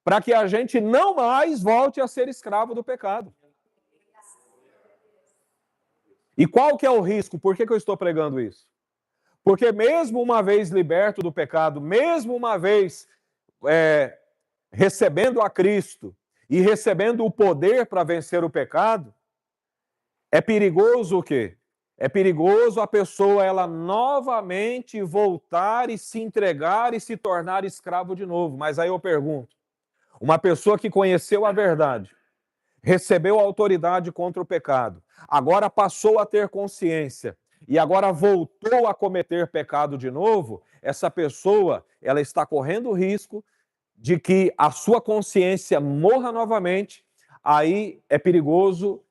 para que a gente não mais volte a ser escravo do pecado. E qual que é o risco? Por que eu estou pregando isso? Porque mesmo uma vez liberto do pecado, mesmo uma vez recebendo a Cristo e recebendo o poder para vencer o pecado, é perigoso o quê? É perigoso a pessoa ela novamente voltar e se entregar e se tornar escravo de novo. Mas aí eu pergunto, uma pessoa que conheceu a verdade, recebeu autoridade contra o pecado, agora passou a ter consciência e agora voltou a cometer pecado de novo, essa pessoa ela está correndo o risco de que a sua consciência morra novamente, aí é perigoso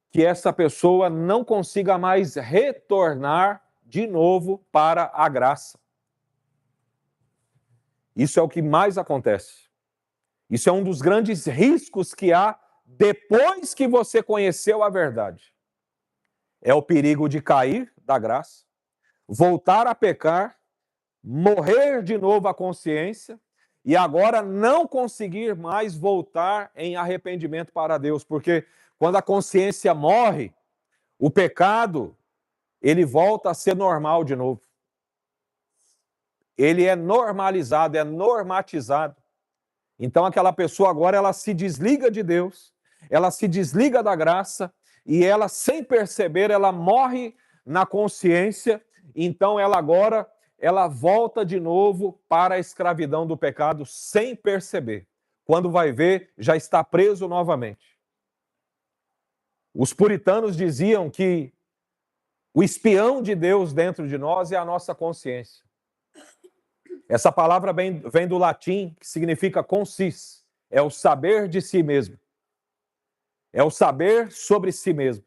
que essa pessoa não consiga mais retornar de novo para a graça. Isso é o que mais acontece. Isso é um dos grandes riscos que há depois que você conheceu a verdade. É o perigo de cair da graça, voltar a pecar, morrer de novo a consciência e agora não conseguir mais voltar em arrependimento para Deus, porque quando a consciência morre, o pecado, ele volta a ser normal de novo. Ele é normalizado, é normatizado. Então aquela pessoa agora, ela se desliga de Deus, ela se desliga da graça e ela, sem perceber, ela morre na consciência. Então ela agora, ela volta de novo para a escravidão do pecado sem perceber. Quando vai ver, já está preso novamente. Os puritanos diziam que o espião de Deus dentro de nós é a nossa consciência. Essa palavra vem do latim, que significa consciência. É o saber de si mesmo. É o saber sobre si mesmo.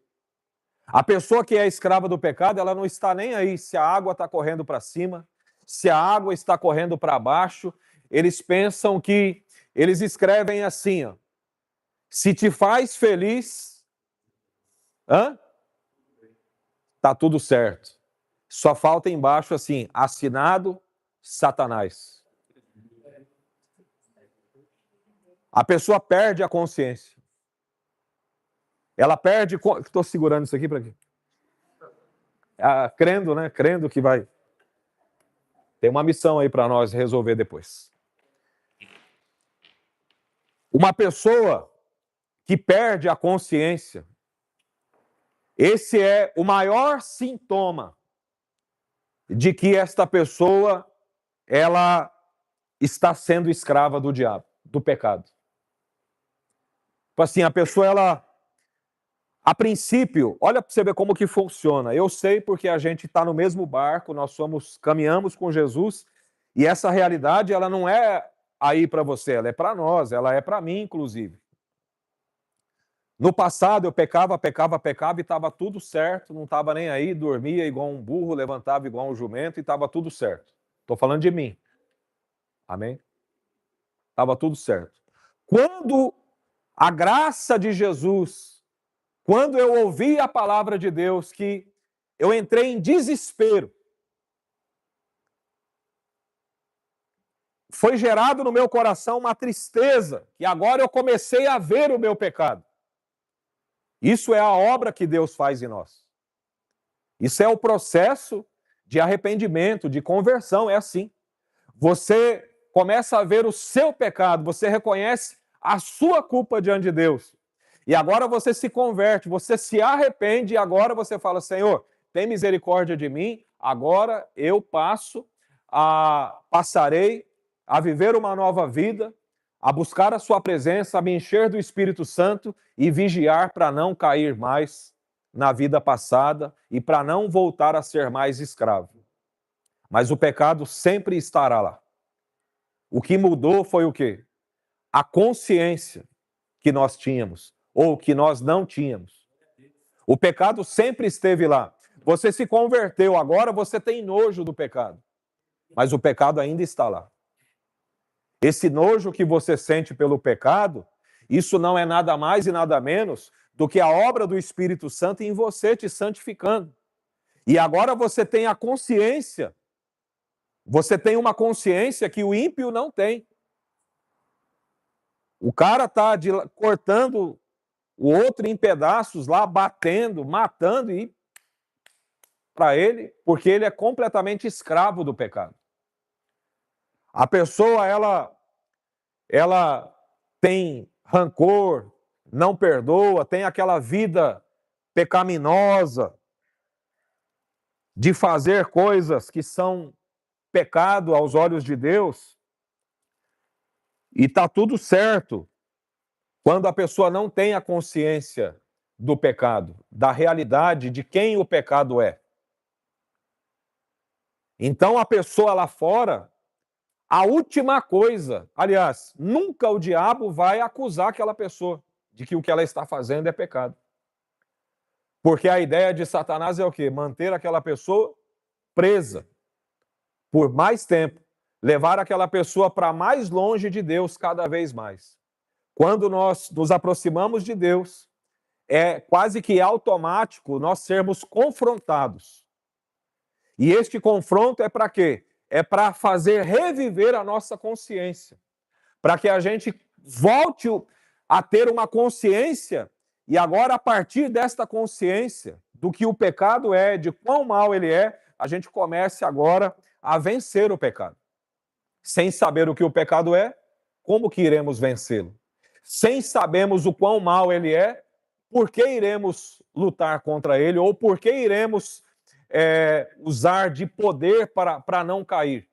A pessoa que é escrava do pecado, ela não está nem aí se a água está correndo para cima, se a água está correndo para baixo. Eles pensam que, eles escrevem assim, ó, se te faz feliz, tá tudo certo. Só falta embaixo assim, assinado Satanás. A pessoa perde a consciência. Ela perde... Estou segurando isso aqui para quê? Crendo, né? Crendo que vai... Tem uma missão aí para nós resolver depois. Uma pessoa que perde a consciência, esse é o maior sintoma de que esta pessoa, ela está sendo escrava do diabo, do pecado. Tipo assim, a pessoa, ela, a princípio, olha para você ver como que funciona. Eu sei porque a gente está no mesmo barco, nós caminhamos com Jesus, e essa realidade, ela não é aí para você, ela é para nós, ela é para mim, inclusive. No passado eu pecava e estava tudo certo, não estava nem aí, dormia igual um burro, levantava igual um jumento e estava tudo certo. Estou falando de mim. Amém? Estava tudo certo. Quando a graça de Jesus, quando eu ouvi a palavra de Deus que eu entrei em desespero. Foi gerado no meu coração uma tristeza, e agora eu comecei a ver o meu pecado. Isso é a obra que Deus faz em nós. Isso é o processo de arrependimento, de conversão, é assim. Você começa a ver o seu pecado, você reconhece a sua culpa diante de Deus. E agora você se converte, você se arrepende, e agora você fala, Senhor, tem misericórdia de mim, agora eu passarei a viver uma nova vida, a buscar a sua presença, a me encher do Espírito Santo e vigiar para não cair mais na vida passada e para não voltar a ser mais escravo. Mas o pecado sempre estará lá. O que mudou foi o quê? A consciência que nós tínhamos, ou que nós não tínhamos. O pecado sempre esteve lá. Você se converteu, agora você tem nojo do pecado. Mas o pecado ainda está lá. Esse nojo que você sente pelo pecado, isso não é nada mais e nada menos do que a obra do Espírito Santo em você te santificando. E agora você tem a consciência, você tem uma consciência que o ímpio não tem. O cara está cortando o outro em pedaços lá, batendo, matando, e para ele, porque ele é completamente escravo do pecado. A pessoa, ela tem rancor, não perdoa, tem aquela vida pecaminosa de fazer coisas que são pecado aos olhos de Deus, e está tudo certo quando a pessoa não tem a consciência do pecado, da realidade de quem o pecado é. Então a pessoa lá fora, a última coisa, aliás, nunca o diabo vai acusar aquela pessoa de que o que ela está fazendo é pecado. Porque a ideia de Satanás é o quê? Manter aquela pessoa presa por mais tempo, levar aquela pessoa para mais longe de Deus cada vez mais. Quando nós nos aproximamos de Deus, é quase que automático nós sermos confrontados. E este confronto é para quê? É para fazer reviver a nossa consciência, para que a gente volte a ter uma consciência, e agora, a partir desta consciência do que o pecado é, de quão mal ele é, a gente comece agora a vencer o pecado. Sem saber o que o pecado é, como que iremos vencê-lo? Sem sabermos o quão mal ele é, por que iremos lutar contra ele, ou por que iremos usar de poder para não cair?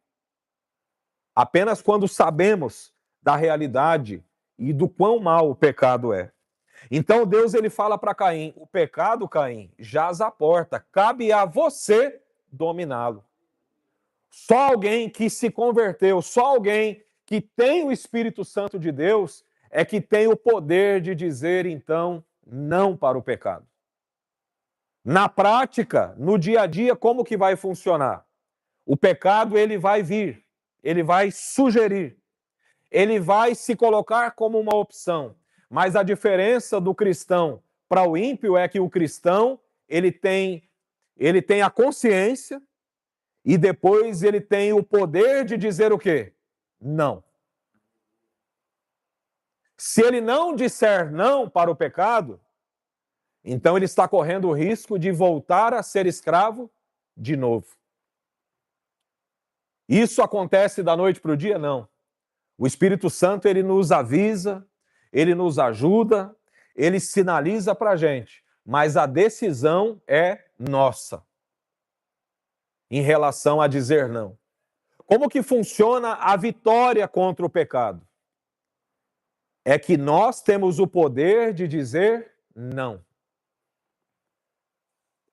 Apenas quando sabemos da realidade e do quão mal o pecado é. Então Deus, ele fala para Caim, o pecado, Caim, jaz à porta, cabe a você dominá-lo. Só alguém que se converteu, só alguém que tem o Espírito Santo de Deus é que tem o poder de dizer, então, não para o pecado. Na prática, no dia a dia, como que vai funcionar? O pecado, ele vai vir, ele vai sugerir, ele vai se colocar como uma opção. Mas a diferença do cristão para o ímpio é que o cristão, ele tem a consciência e depois ele tem o poder de dizer o quê? Não. Se ele não disser não para o pecado, então ele está correndo o risco de voltar a ser escravo de novo. Isso acontece da noite para o dia? Não. O Espírito Santo, ele nos avisa, ele nos ajuda, ele sinaliza para a gente, mas a decisão é nossa em relação a dizer não. Como que funciona a vitória contra o pecado? É que nós temos o poder de dizer não.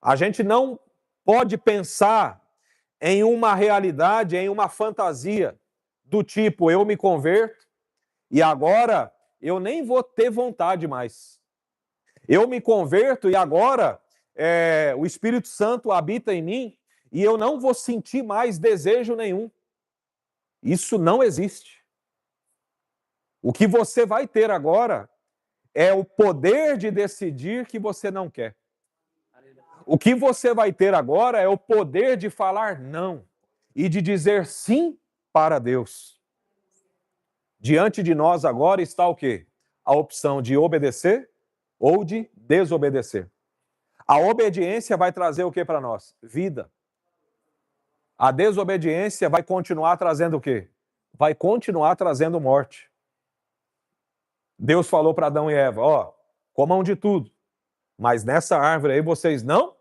A gente não pode pensar em uma realidade, em uma fantasia do tipo, eu me converto e agora eu nem vou ter vontade mais. Eu me converto e agora o Espírito Santo habita em mim e eu não vou sentir mais desejo nenhum. Isso não existe. O que você vai ter agora é o poder de decidir que você não quer. O que você vai ter agora é o poder de falar não e de dizer sim para Deus. Diante de nós agora está o quê? A opção de obedecer ou de desobedecer. A obediência vai trazer o que para nós? Vida. A desobediência vai continuar trazendo o quê? Vai continuar trazendo morte. Deus falou para Adão e Eva, ó, comam de tudo, mas nessa árvore aí vocês não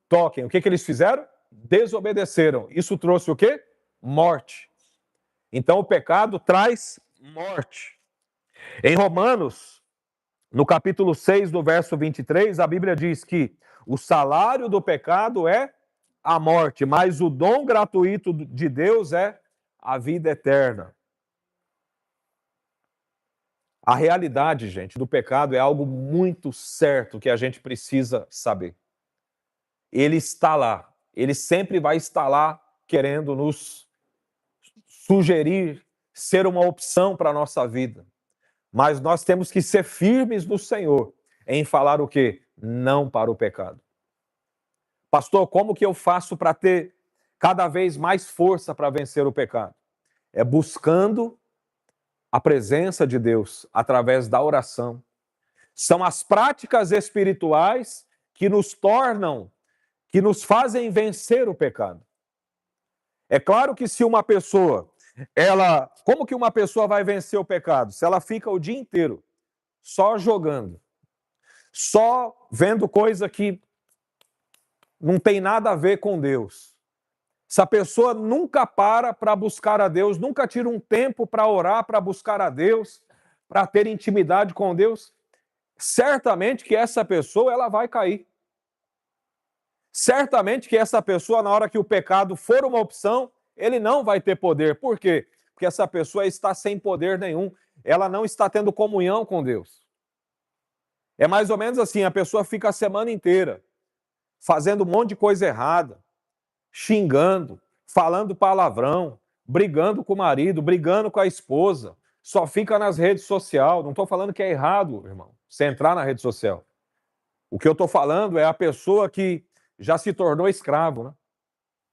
toquem. O que eles fizeram? Desobedeceram. Isso trouxe o quê? Morte. Então o pecado traz morte. Em Romanos, no capítulo 6, do verso 23, a Bíblia diz que o salário do pecado é a morte, mas o dom gratuito de Deus é a vida eterna. A realidade, gente, do pecado é algo muito certo que a gente precisa saber. Ele está lá, ele sempre vai estar lá querendo nos sugerir, ser uma opção para a nossa vida. Mas nós temos que ser firmes no Senhor em falar o quê? Não para o pecado. Pastor, como que eu faço para ter cada vez mais força para vencer o pecado? É buscando a presença de Deus através da oração. São as práticas espirituais que nos tornam, que nos fazem vencer o pecado. É claro que se uma pessoa, como que uma pessoa vai vencer o pecado? Se ela fica o dia inteiro só jogando, só vendo coisa que não tem nada a ver com Deus. Se a pessoa nunca para buscar a Deus, nunca tira um tempo para orar, para buscar a Deus, para ter intimidade com Deus, certamente que essa pessoa ela vai cair. Certamente que essa pessoa, na hora que o pecado for uma opção, ele não vai ter poder. Por quê? Porque essa pessoa está sem poder nenhum. Ela não está tendo comunhão com Deus. É mais ou menos assim, a pessoa fica a semana inteira fazendo um monte de coisa errada, xingando, falando palavrão, brigando com o marido, brigando com a esposa, só fica nas redes sociais. Não estou falando que é errado, irmão, você entrar na rede social. O que eu estou falando é a pessoa que já se tornou escravo, né?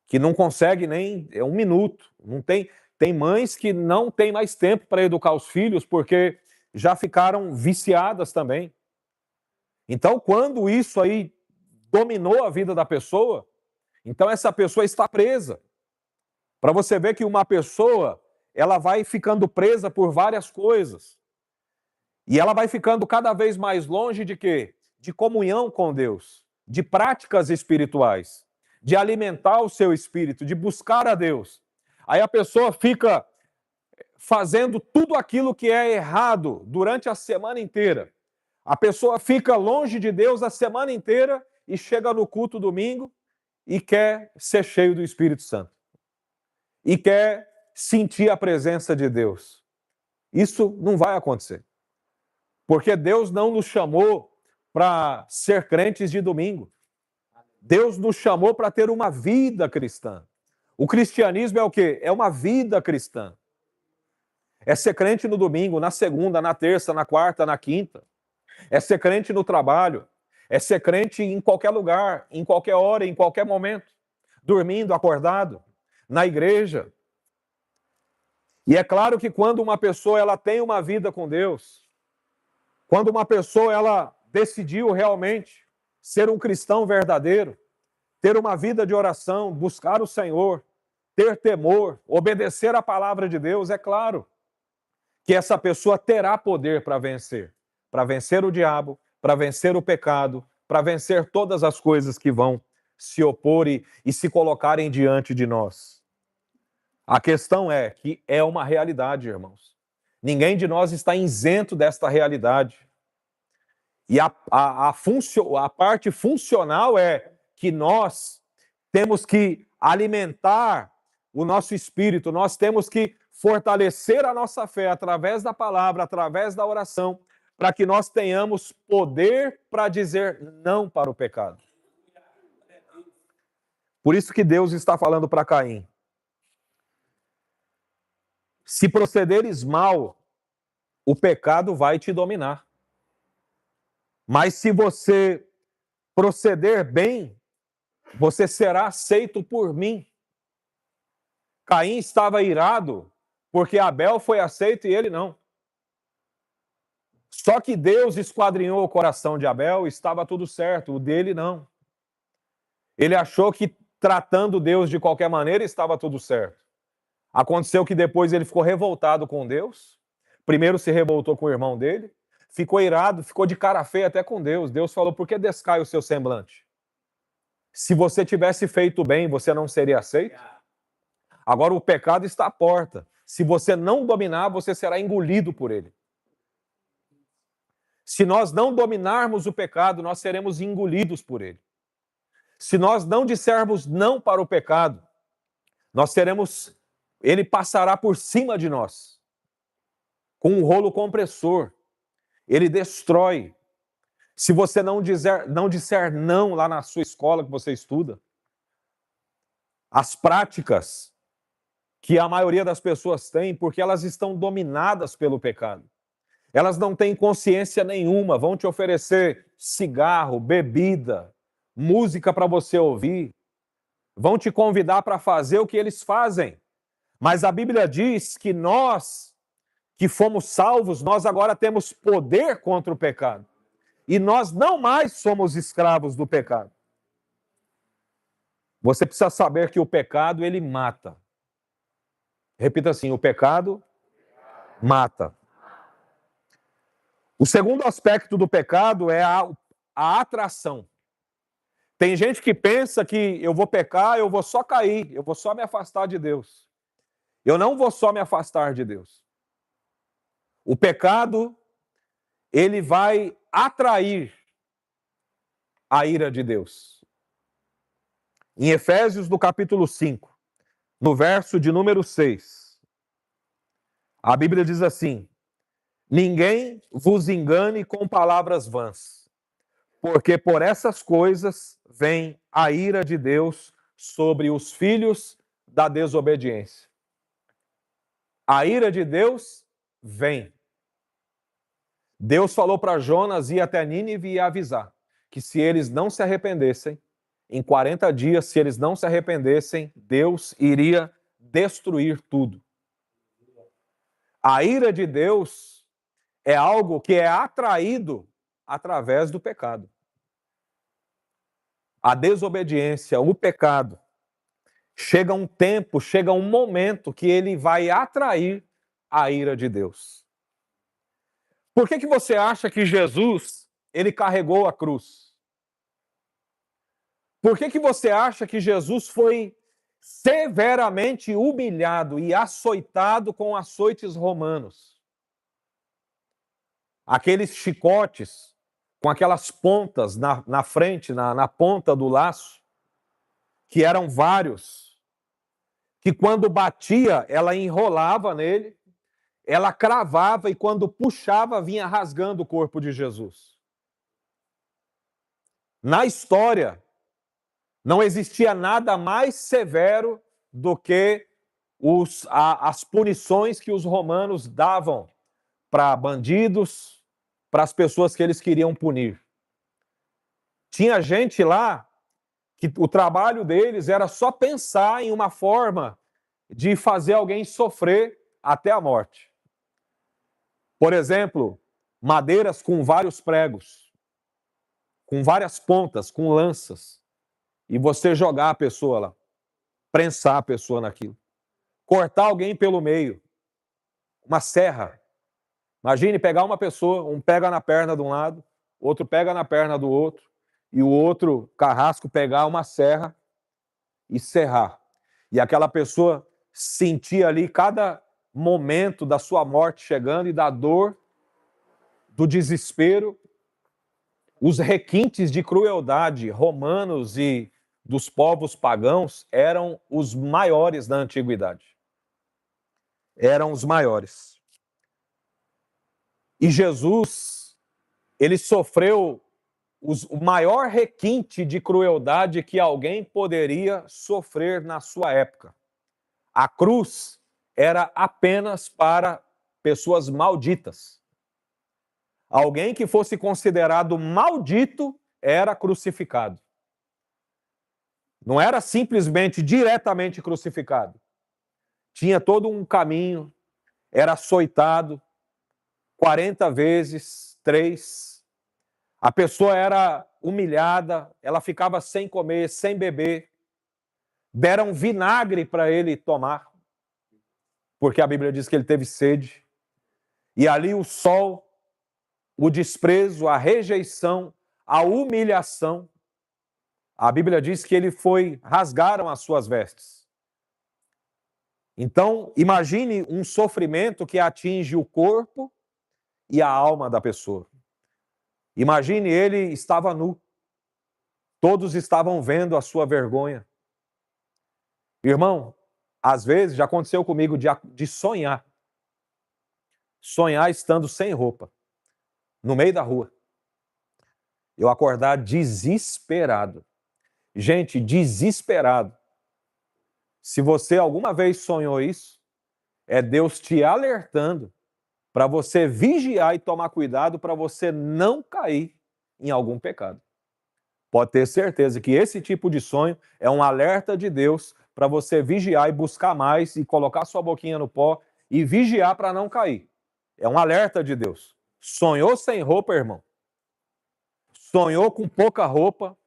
Que não consegue nem um minuto. Não tem mães que não têm mais tempo para educar os filhos porque já ficaram viciadas também. Então, quando isso aí dominou a vida da pessoa, então essa pessoa está presa. Para você ver que uma pessoa, ela vai ficando presa por várias coisas. E ela vai ficando cada vez mais longe de quê? De comunhão com Deus, de práticas espirituais, de alimentar o seu espírito, de buscar a Deus. Aí a pessoa fica fazendo tudo aquilo que é errado durante a semana inteira. A pessoa fica longe de Deus a semana inteira e chega no culto domingo e quer ser cheio do Espírito Santo. E quer sentir a presença de Deus. Isso não vai acontecer. Porque Deus não nos chamou para ser crentes de domingo. Deus nos chamou para ter uma vida cristã. O cristianismo é o quê? É uma vida cristã. É ser crente no domingo, na segunda, na terça, na quarta, na quinta. É ser crente no trabalho. É ser crente em qualquer lugar, em qualquer hora, em qualquer momento. Dormindo, acordado, na igreja. E é claro que quando uma pessoa ela tem uma vida com Deus, quando uma pessoa ela decidiu realmente ser um cristão verdadeiro, ter uma vida de oração, buscar o Senhor, ter temor, obedecer a palavra de Deus, é claro que essa pessoa terá poder para vencer o diabo, para vencer o pecado, para vencer todas as coisas que vão se opor e se colocarem diante de nós. A questão é que é uma realidade, irmãos. Ninguém de nós está isento desta realidade. E a parte funcional é que nós temos que alimentar o nosso espírito, nós temos que fortalecer a nossa fé através da palavra, através da oração, para que nós tenhamos poder para dizer não para o pecado. Por isso que Deus está falando para Caim. Se procederes mal, o pecado vai te dominar. Mas se você proceder bem, você será aceito por mim. Caim estava irado porque Abel foi aceito e ele não. Só que Deus esquadrinhou o coração de Abel e estava tudo certo, o dele não. Ele achou que tratando Deus de qualquer maneira estava tudo certo. Aconteceu que depois ele ficou revoltado com Deus. Primeiro se revoltou com o irmão dele, ficou irado, ficou de cara feia até com Deus. Deus falou: por que descai o seu semblante? Se você tivesse feito bem, você não seria aceito? Agora o pecado está à porta. Se você não dominar, você será engolido por ele. Se nós não dominarmos o pecado, nós seremos engolidos por ele. Se nós não dissermos não para o pecado, ele passará por cima de nós com um rolo compressor. Ele destrói. Se você não disser não lá na sua escola que você estuda, as práticas que a maioria das pessoas tem, porque elas estão dominadas pelo pecado. Elas não têm consciência nenhuma, vão te oferecer cigarro, bebida, música para você ouvir, vão te convidar para fazer o que eles fazem. Mas a Bíblia diz que nós, que fomos salvos, nós agora temos poder contra o pecado. E nós não mais somos escravos do pecado. Você precisa saber que o pecado, ele mata. Repita assim: o pecado mata. O segundo aspecto do pecado é a atração. Tem gente que pensa que eu vou pecar, eu vou só cair, eu vou só me afastar de Deus. Eu não vou só me afastar de Deus. O pecado, ele vai atrair a ira de Deus. Em Efésios, no capítulo 5, no verso de número 6, a Bíblia diz assim: ninguém vos engane com palavras vãs, porque por essas coisas vem a ira de Deus sobre os filhos da desobediência. A ira de Deus vem. Deus falou para Jonas ir até Nínive e avisar que se eles não se arrependessem, em 40 dias, se eles não se arrependessem, Deus iria destruir tudo. A ira de Deus é algo que é atraído através do pecado. A desobediência, o pecado, chega um tempo, chega um momento que ele vai atrair a ira de Deus. Por que você acha que Jesus, ele carregou a cruz? Por que você acha que Jesus foi severamente humilhado e açoitado com açoites romanos? Aqueles chicotes com aquelas pontas na frente, na ponta do laço, que eram vários, que quando batia, ela enrolava nele, ela cravava e quando puxava, vinha rasgando o corpo de Jesus. Na história, não existia nada mais severo do que as punições que os romanos davam para bandidos, para as pessoas que eles queriam punir. Tinha gente lá que o trabalho deles era só pensar em uma forma de fazer alguém sofrer até a morte. Por exemplo, madeiras com vários pregos, com várias pontas, com lanças, e você jogar a pessoa lá, prensar a pessoa naquilo, cortar alguém pelo meio, uma serra. Imagine pegar uma pessoa, um pega na perna de um lado, outro pega na perna do outro, e o outro carrasco pegar uma serra e serrar. E aquela pessoa sentir ali cada momento da sua morte chegando e da dor, do desespero, os requintes de crueldade romanos e dos povos pagãos eram os maiores da antiguidade. Eram os maiores. E Jesus, ele sofreu o maior requinte de crueldade que alguém poderia sofrer na sua época. A cruz era apenas para pessoas malditas. Alguém que fosse considerado maldito era crucificado. Não era simplesmente diretamente crucificado. Tinha todo um caminho, era açoitado 40 vezes, 3. A pessoa era humilhada, ela ficava sem comer, sem beber. Deram vinagre para ele tomar, porque a Bíblia diz que ele teve sede. E ali o sol, o desprezo, a rejeição, a humilhação. A Bíblia diz que rasgaram as suas vestes. Então, imagine um sofrimento que atinge o corpo e a alma da pessoa. Imagine, ele estava nu. Todos estavam vendo a sua vergonha. Irmão, às vezes já aconteceu comigo de sonhar. Sonhar estando sem roupa, no meio da rua. Eu acordar desesperado. Gente, desesperado. Se você alguma vez sonhou isso, é Deus te alertando para você vigiar e tomar cuidado para você não cair em algum pecado. Pode ter certeza que esse tipo de sonho é um alerta de Deus para você vigiar e buscar mais e colocar sua boquinha no pó e vigiar para não cair. É um alerta de Deus. Sonhou sem roupa, irmão? Sonhou com pouca roupa?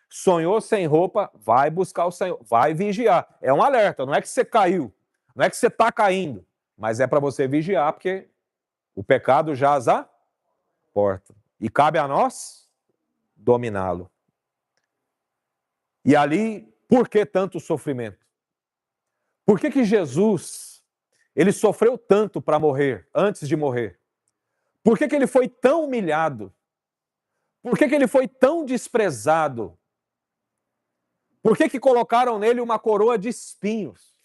Sonhou sem roupa? Vai buscar o Senhor, vai vigiar. É um alerta, não é que você caiu, não é que você está caindo, mas é para você vigiar, porque o pecado jaz à porta. E cabe a nós dominá-lo. E ali, por que tanto sofrimento? Por que Jesus, ele sofreu tanto para morrer, antes de morrer? Por que ele foi tão humilhado? Por que ele foi tão desprezado? Por que colocaram nele uma coroa de espinhos?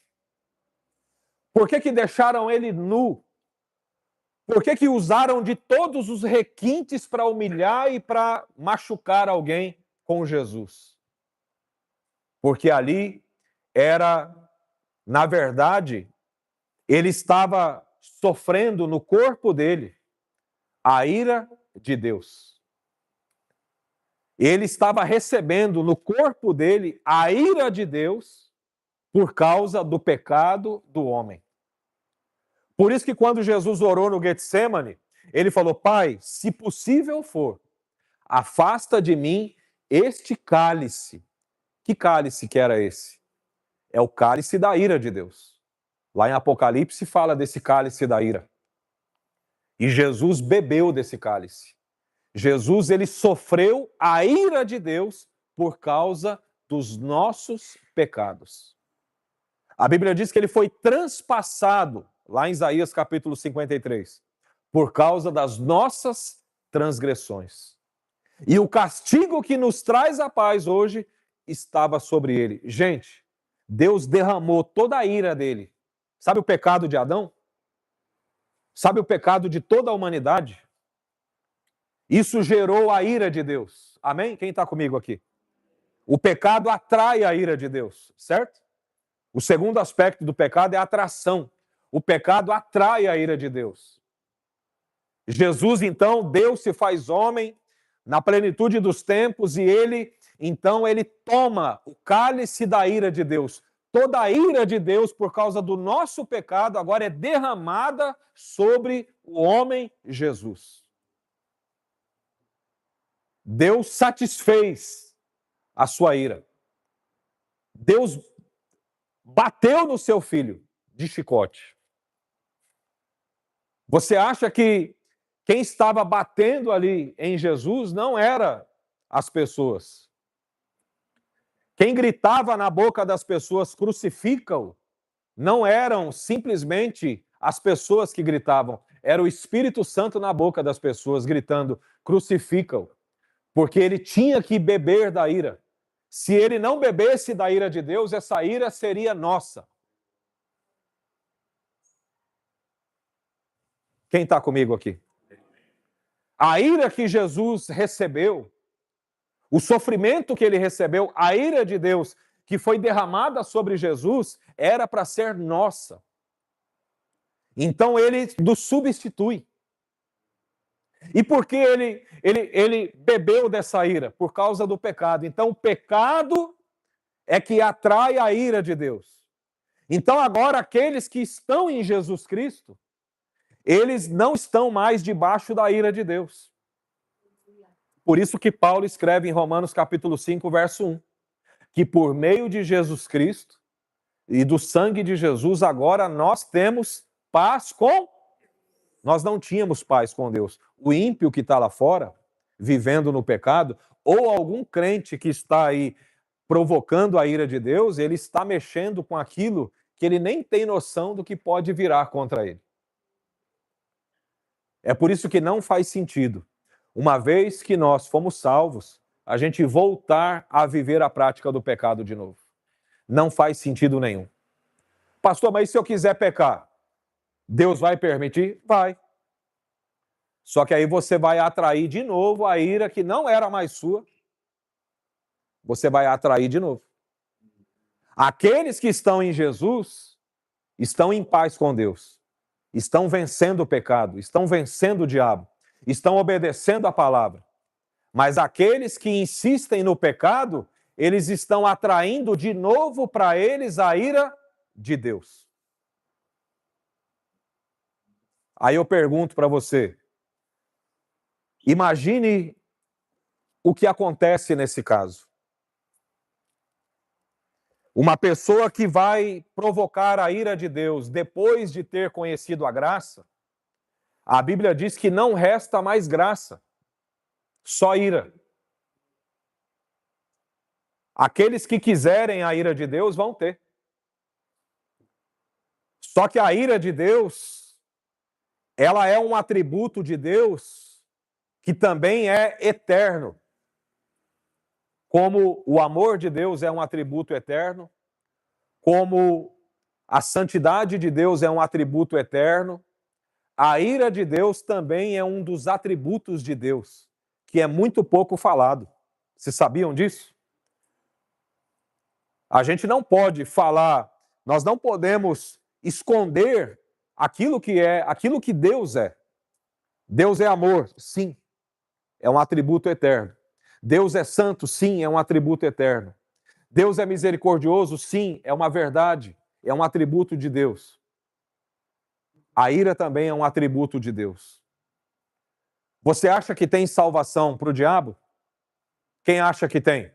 Por que deixaram ele nu? Por que usaram de todos os requintes para humilhar e para machucar alguém com Jesus? Porque ali era, na verdade, ele estava sofrendo no corpo dele a ira de Deus. Ele estava recebendo no corpo dele a ira de Deus por causa do pecado do homem. Por isso que quando Jesus orou no Getsêmani, ele falou: Pai, se possível for, afasta de mim este cálice. Que cálice que era esse? É o cálice da ira de Deus. Lá em Apocalipse fala desse cálice da ira. E Jesus bebeu desse cálice. Jesus, ele sofreu a ira de Deus por causa dos nossos pecados. A Bíblia diz que ele foi transpassado, lá em Isaías capítulo 53, por causa das nossas transgressões. E o castigo que nos traz a paz hoje estava sobre ele. Gente, Deus derramou toda a ira dele. Sabe o pecado de Adão? Sabe o pecado de toda a humanidade? Isso gerou a ira de Deus. Amém? Quem está comigo aqui? O pecado atrai a ira de Deus, certo? O segundo aspecto do pecado é a atração. O pecado atrai a ira de Deus. Jesus, então, Deus se faz homem na plenitude dos tempos e ele toma o cálice da ira de Deus. Toda a ira de Deus por causa do nosso pecado agora é derramada sobre o homem Jesus. Deus satisfez a sua ira. Deus bateu no seu filho de chicote. Você acha que quem estava batendo ali em Jesus não era as pessoas? Quem gritava na boca das pessoas, crucifica-o, não eram simplesmente as pessoas que gritavam, era o Espírito Santo na boca das pessoas gritando, crucifica-o. Porque ele tinha que beber da ira. Se ele não bebesse da ira de Deus, essa ira seria nossa. Quem está comigo aqui? A ira que Jesus recebeu, o sofrimento que ele recebeu, a ira de Deus que foi derramada sobre Jesus, era para ser nossa. Então ele nos substitui. E por que ele bebeu dessa ira? Por causa do pecado. Então o pecado é que atrai a ira de Deus. Então agora aqueles que estão em Jesus Cristo, eles não estão mais debaixo da ira de Deus. Por isso que Paulo escreve em Romanos capítulo 5, verso 1, que por meio de Jesus Cristo e do sangue de Jesus, agora nós temos paz com... Nós não tínhamos paz com Deus. O ímpio que está lá fora, vivendo no pecado, ou algum crente que está aí provocando a ira de Deus, ele está mexendo com aquilo que ele nem tem noção do que pode virar contra ele. É por isso que não faz sentido, uma vez que nós fomos salvos, a gente voltar a viver a prática do pecado de novo. Não faz sentido nenhum. Pastor, mas se eu quiser pecar, Deus vai permitir? Vai. Só que aí você vai atrair de novo a ira que não era mais sua. Você vai atrair de novo. Aqueles que estão em Jesus estão em paz com Deus. Estão vencendo o pecado, estão vencendo o diabo, estão obedecendo a palavra. Mas aqueles que insistem no pecado, eles estão atraindo de novo para eles a ira de Deus. Aí eu pergunto para você, imagine o que acontece nesse caso. Uma pessoa que vai provocar a ira de Deus depois de ter conhecido a graça, a Bíblia diz que não resta mais graça, só ira. Aqueles que quiserem a ira de Deus vão ter. Só que a ira de Deus, ela é um atributo de Deus que também é eterno. Como o amor de Deus é um atributo eterno, como a santidade de Deus é um atributo eterno, a ira de Deus também é um dos atributos de Deus, que é muito pouco falado. Vocês sabiam disso? A gente não pode falar, nós não podemos esconder aquilo que Deus é. Deus é amor, sim, é um atributo eterno. Deus é santo, sim, é um atributo eterno. Deus é misericordioso, sim, é uma verdade, é um atributo de Deus. A ira também é um atributo de Deus. Você acha que tem salvação para o diabo? Quem acha que tem?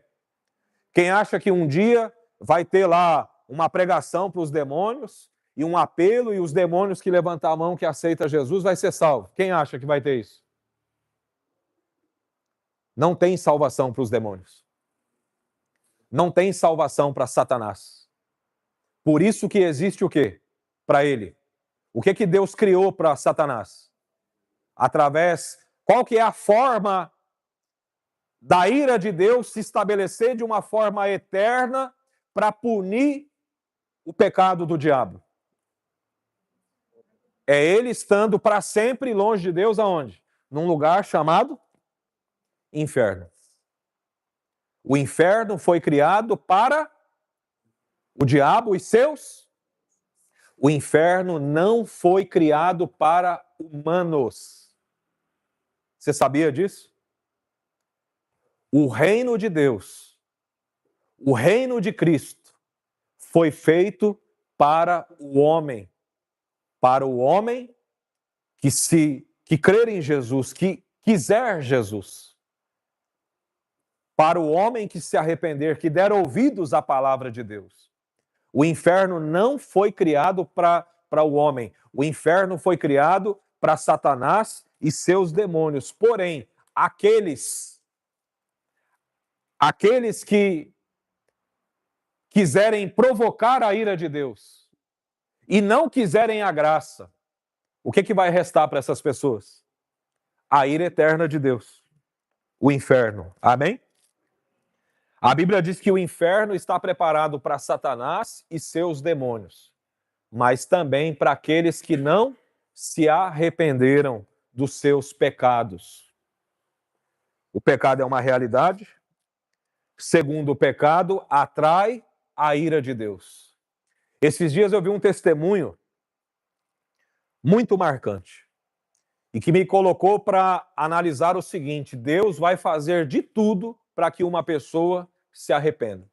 Quem acha que um dia vai ter lá uma pregação para os demônios e um apelo e os demônios que levantar a mão que aceita Jesus vai ser salvo? Quem acha que vai ter isso? Não tem salvação para os demônios. Não tem salvação para Satanás. Por isso que existe o quê? Para ele. O que Deus criou para Satanás? Qual que é a forma da ira de Deus se estabelecer de uma forma eterna para punir o pecado do diabo? É ele estando para sempre longe de Deus, aonde? Num lugar chamado inferno. O inferno foi criado para o diabo e seus. O inferno não foi criado para humanos. Você sabia disso? O reino de Deus, o reino de Cristo, foi feito para o homem que crer em Jesus, que quiser Jesus. Para o homem que se arrepender, que der ouvidos à palavra de Deus. O inferno não foi criado para o homem. O inferno foi criado para Satanás e seus demônios. Porém, aqueles que quiserem provocar a ira de Deus e não quiserem a graça, o que vai restar para essas pessoas? A ira eterna de Deus. O inferno. Amém? A Bíblia diz que o inferno está preparado para Satanás e seus demônios, mas também para aqueles que não se arrependeram dos seus pecados. O pecado é uma realidade. Segundo, o pecado atrai a ira de Deus. Esses dias eu vi um testemunho muito marcante e que me colocou para analisar o seguinte: Deus vai fazer de tudo para que uma pessoa se arrependa.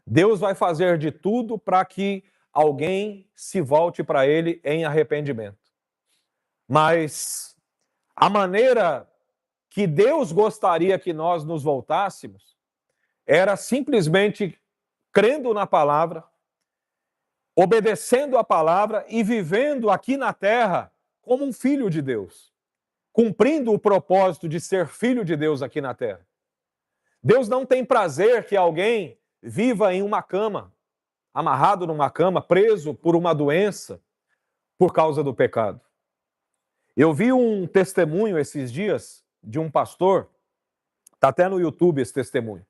Deus vai fazer de tudo para que alguém se volte para Ele em arrependimento. Mas a maneira que Deus gostaria que nós nos voltássemos era simplesmente crendo na palavra, obedecendo a palavra e vivendo aqui na terra como um filho de Deus, cumprindo o propósito de ser filho de Deus aqui na terra. Deus não tem prazer que alguém viva em uma cama, amarrado numa cama, preso por uma doença, por causa do pecado. Eu vi um testemunho esses dias de um pastor, está até no YouTube esse testemunho,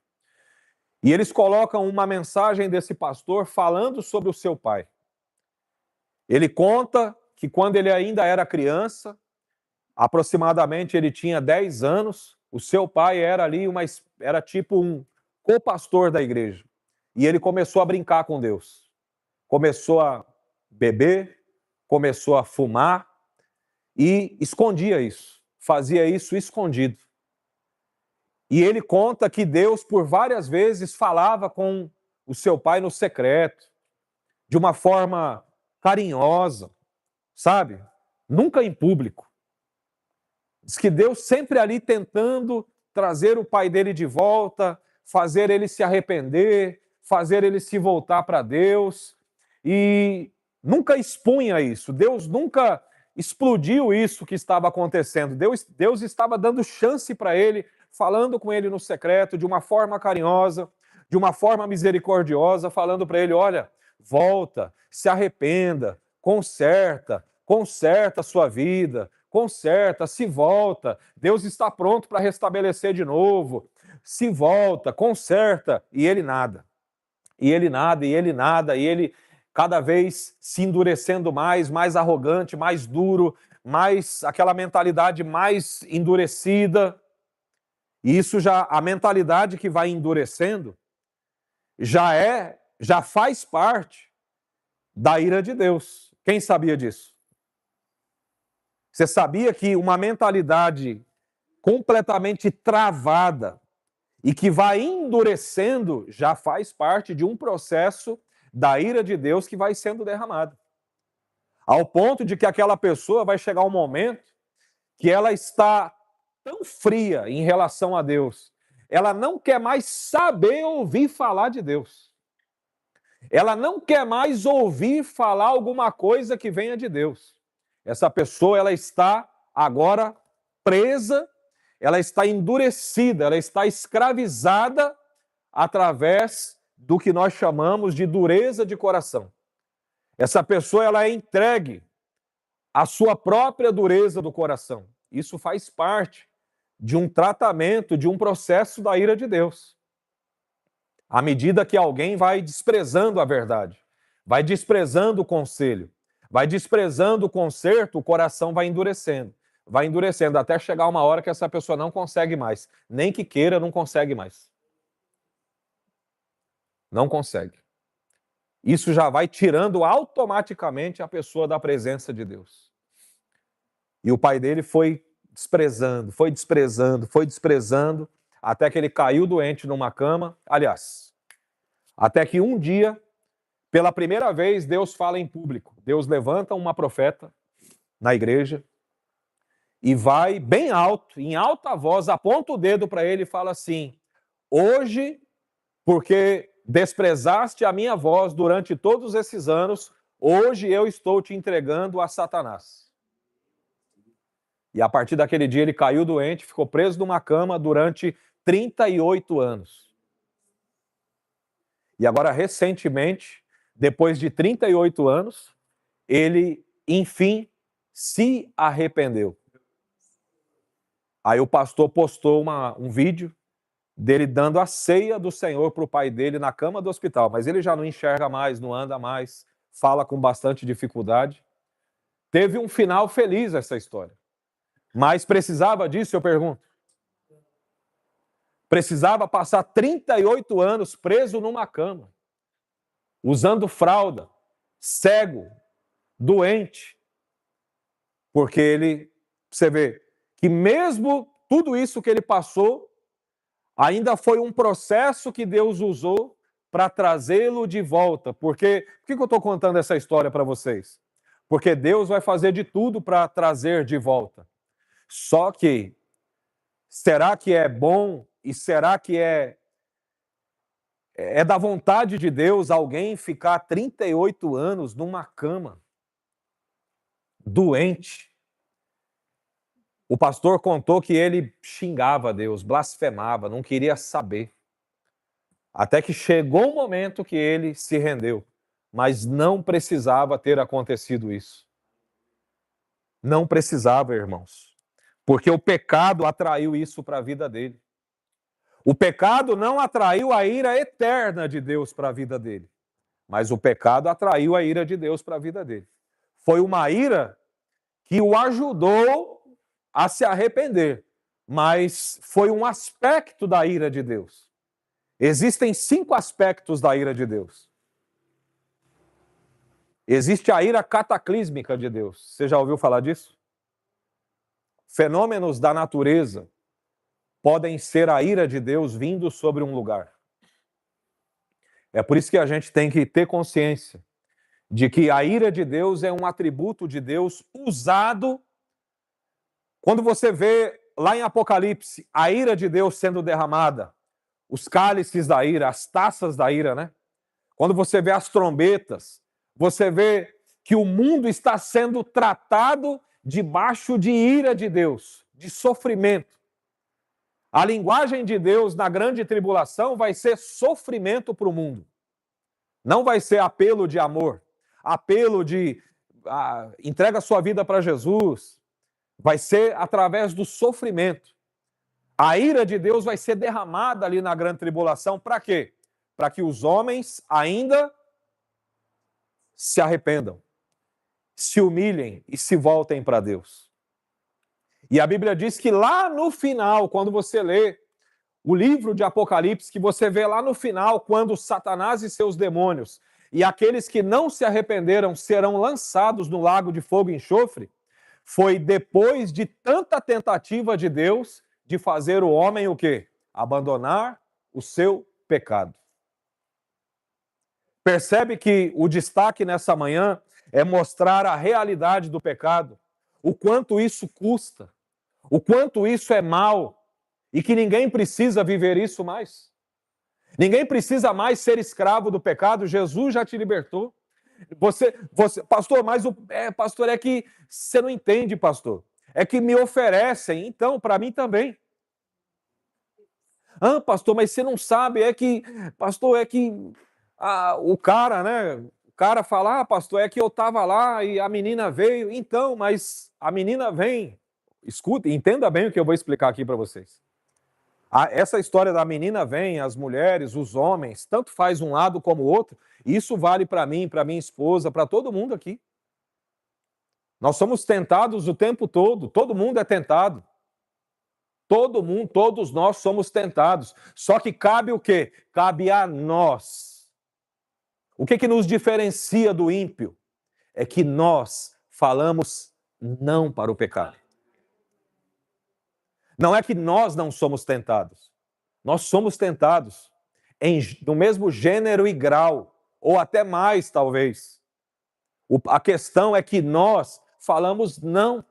e eles colocam uma mensagem desse pastor falando sobre o seu pai. Ele conta que quando ele ainda era criança, aproximadamente ele tinha 10 anos, o seu pai era ali era tipo um co-pastor da igreja. E ele começou a brincar com Deus. Começou a beber, começou a fumar e escondia isso. Fazia isso escondido. E ele conta que Deus, por várias vezes, falava com o seu pai no secreto, de uma forma carinhosa, sabe? Nunca em público. Diz que Deus sempre ali tentando trazer o pai dele de volta, fazer ele se arrepender, fazer ele se voltar para Deus, e nunca expunha isso. Deus nunca explodiu isso que estava acontecendo. Deus estava dando chance para ele, falando com ele no secreto, de uma forma carinhosa, de uma forma misericordiosa, falando para ele, olha, volta, se arrependa, conserta a sua vida, conserta, se volta, Deus está pronto para restabelecer de novo, se volta, conserta, e ele nada. E ele nada, e ele nada, e ele cada vez se endurecendo mais arrogante, mais duro, mais aquela mentalidade mais endurecida. E isso a mentalidade que vai endurecendo, já faz parte da ira de Deus. Quem sabia disso? Você sabia que uma mentalidade completamente travada e que vai endurecendo já faz parte de um processo da ira de Deus que vai sendo derramado. Ao ponto de que aquela pessoa vai chegar um momento que ela está tão fria em relação a Deus, ela não quer mais saber ouvir falar de Deus. Ela não quer mais ouvir falar alguma coisa que venha de Deus. Essa pessoa, ela está agora presa, ela está endurecida, ela está escravizada através do que nós chamamos de dureza de coração. Essa pessoa, ela é entregue à sua própria dureza do coração. Isso faz parte de um tratamento, de um processo da ira de Deus. À medida que alguém vai desprezando a verdade, vai desprezando o conselho, vai desprezando o conserto, o coração vai endurecendo, até chegar uma hora que essa pessoa não consegue mais. Nem que queira, não consegue mais. Não consegue. Isso já vai tirando automaticamente a pessoa da presença de Deus. E o pai dele foi desprezando, até que ele caiu doente numa cama. Aliás, até que um dia, pela primeira vez, Deus fala em público. Deus levanta uma profeta na igreja e vai bem alto, em alta voz, aponta o dedo para ele e fala assim: hoje, porque desprezaste a minha voz durante todos esses anos, hoje eu estou te entregando a Satanás. E a partir daquele dia ele caiu doente, ficou preso numa cama durante 38 anos. E agora, recentemente, depois de 38 anos, ele, enfim, se arrependeu. Aí o pastor postou um vídeo dele dando a ceia do Senhor para o pai dele na cama do hospital. Mas ele já não enxerga mais, não anda mais, fala com bastante dificuldade. Teve um final feliz essa história. Mas precisava disso, eu pergunto? Precisava passar 38 anos preso numa cama, usando fralda, cego, doente. Porque ele, você vê, que mesmo tudo isso que ele passou, ainda foi um processo que Deus usou para trazê-lo de volta. Por que eu estou contando essa história para vocês? Porque Deus vai fazer de tudo para trazer de volta. Só que, será que é bom e será que é da vontade de Deus alguém ficar 38 anos numa cama, doente? O pastor contou que ele xingava Deus, blasfemava, não queria saber. Até que chegou um momento que ele se rendeu. Mas não precisava ter acontecido isso. Não precisava, irmãos. Porque o pecado atraiu isso para a vida dele. O pecado não atraiu a ira eterna de Deus para a vida dele. Mas o pecado atraiu a ira de Deus para a vida dele. Foi uma ira que o ajudou a se arrepender. Mas foi um aspecto da ira de Deus. Existem 5 aspectos da ira de Deus. Existe a ira cataclísmica de Deus. Você já ouviu falar disso? Fenômenos da natureza podem ser a ira de Deus vindo sobre um lugar. É por isso que a gente tem que ter consciência de que a ira de Deus é um atributo de Deus usado. Quando você vê lá em Apocalipse a ira de Deus sendo derramada, os cálices da ira, as taças da ira, né? Quando você vê as trombetas, você vê que o mundo está sendo tratado debaixo de ira de Deus, de sofrimento. A linguagem de Deus na grande tribulação vai ser sofrimento para o mundo. Não vai ser apelo de amor, apelo de entrega sua vida para Jesus. Vai ser através do sofrimento. A ira de Deus vai ser derramada ali na grande tribulação. Para quê? Para que os homens ainda se arrependam, se humilhem e se voltem para Deus. E a Bíblia diz que lá no final, quando você lê o livro de Apocalipse, que você vê lá no final, quando Satanás e seus demônios e aqueles que não se arrependeram serão lançados no lago de fogo e enxofre, foi depois de tanta tentativa de Deus de fazer o homem o quê? Abandonar o seu pecado. Percebe que o destaque nessa manhã é mostrar a realidade do pecado, o quanto isso custa, o quanto isso é mal e que ninguém precisa viver isso mais. Ninguém precisa mais ser escravo do pecado, Jesus já te libertou. Pastor, pastor, é que você não entende, pastor. É que me oferecem, então, para mim também. Pastor, mas você não sabe, pastor, o cara, né? O cara fala, pastor, é que eu estava lá e a menina veio. Então, mas a menina vem. Escuta, entenda bem o que eu vou explicar aqui para vocês. Essa história da menina vem, as mulheres, os homens, tanto faz um lado como o outro, isso vale para mim, para minha esposa, para todo mundo aqui. Nós somos tentados o tempo todo mundo é tentado. Todos nós somos tentados. Só que cabe o quê? Cabe a nós. O que nos diferencia do ímpio? É que nós falamos não para o pecado. Não é que nós não somos tentados. Nós somos tentados no mesmo gênero e grau, ou até mais, talvez. A questão é que nós falamos não.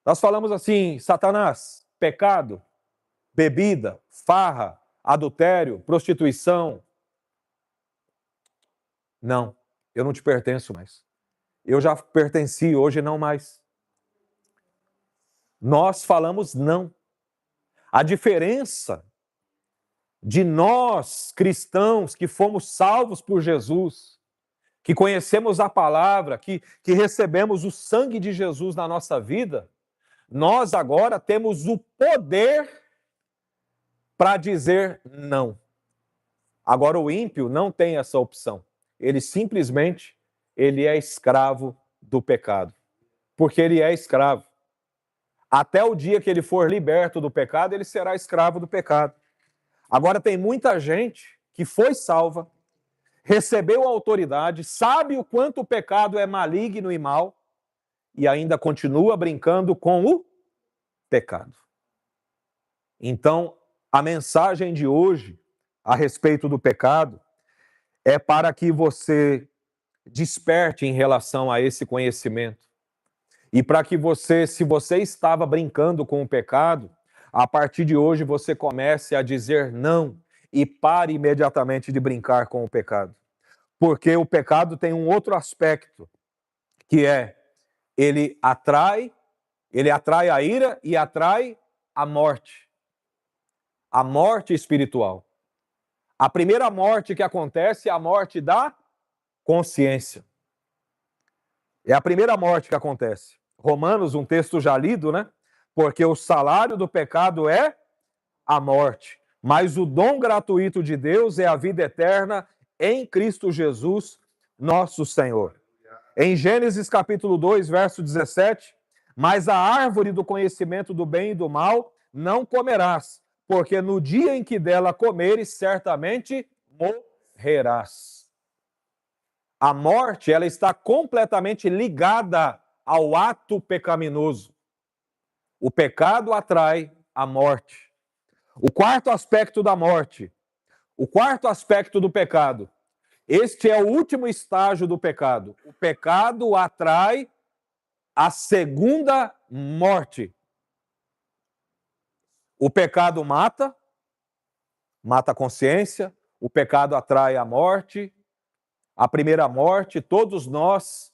Nós falamos assim, Satanás, pecado, bebida, farra, adultério, prostituição. Não, eu não te pertenço mais. Eu já pertenci, hoje não mais. Nós falamos não. A diferença de nós, cristãos, que fomos salvos por Jesus, que conhecemos a palavra, que recebemos o sangue de Jesus na nossa vida, nós agora temos o poder para dizer não. Agora o ímpio não tem essa opção. Ele simplesmente, ele é escravo do pecado. Porque ele é escravo. Até o dia que ele for liberto do pecado, ele será escravo do pecado. Agora tem muita gente que foi salva, recebeu a autoridade, sabe o quanto o pecado é maligno e mal, e ainda continua brincando com o pecado. Então, a mensagem de hoje a respeito do pecado é para que você desperte em relação a esse conhecimento. E para que você, se você estava brincando com o pecado, a partir de hoje você comece a dizer não e pare imediatamente de brincar com o pecado. Porque o pecado tem um outro aspecto, que é ele atrai a ira e atrai a morte espiritual. A primeira morte que acontece é a morte da consciência. É a primeira morte que acontece. Romanos, um texto já lido, né? Porque o salário do pecado é a morte, mas o dom gratuito de Deus é a vida eterna em Cristo Jesus, nosso Senhor. Em Gênesis capítulo 2, verso 17, mas a árvore do conhecimento do bem e do mal não comerás, porque no dia em que dela comeres, certamente morrerás. A morte, ela está completamente ligada ao ato pecaminoso. O pecado atrai a morte. O quarto aspecto da morte, o quarto aspecto do pecado, este é o último estágio do pecado. O pecado atrai a segunda morte. O pecado mata a consciência, o pecado atrai a morte, a primeira morte. Todos nós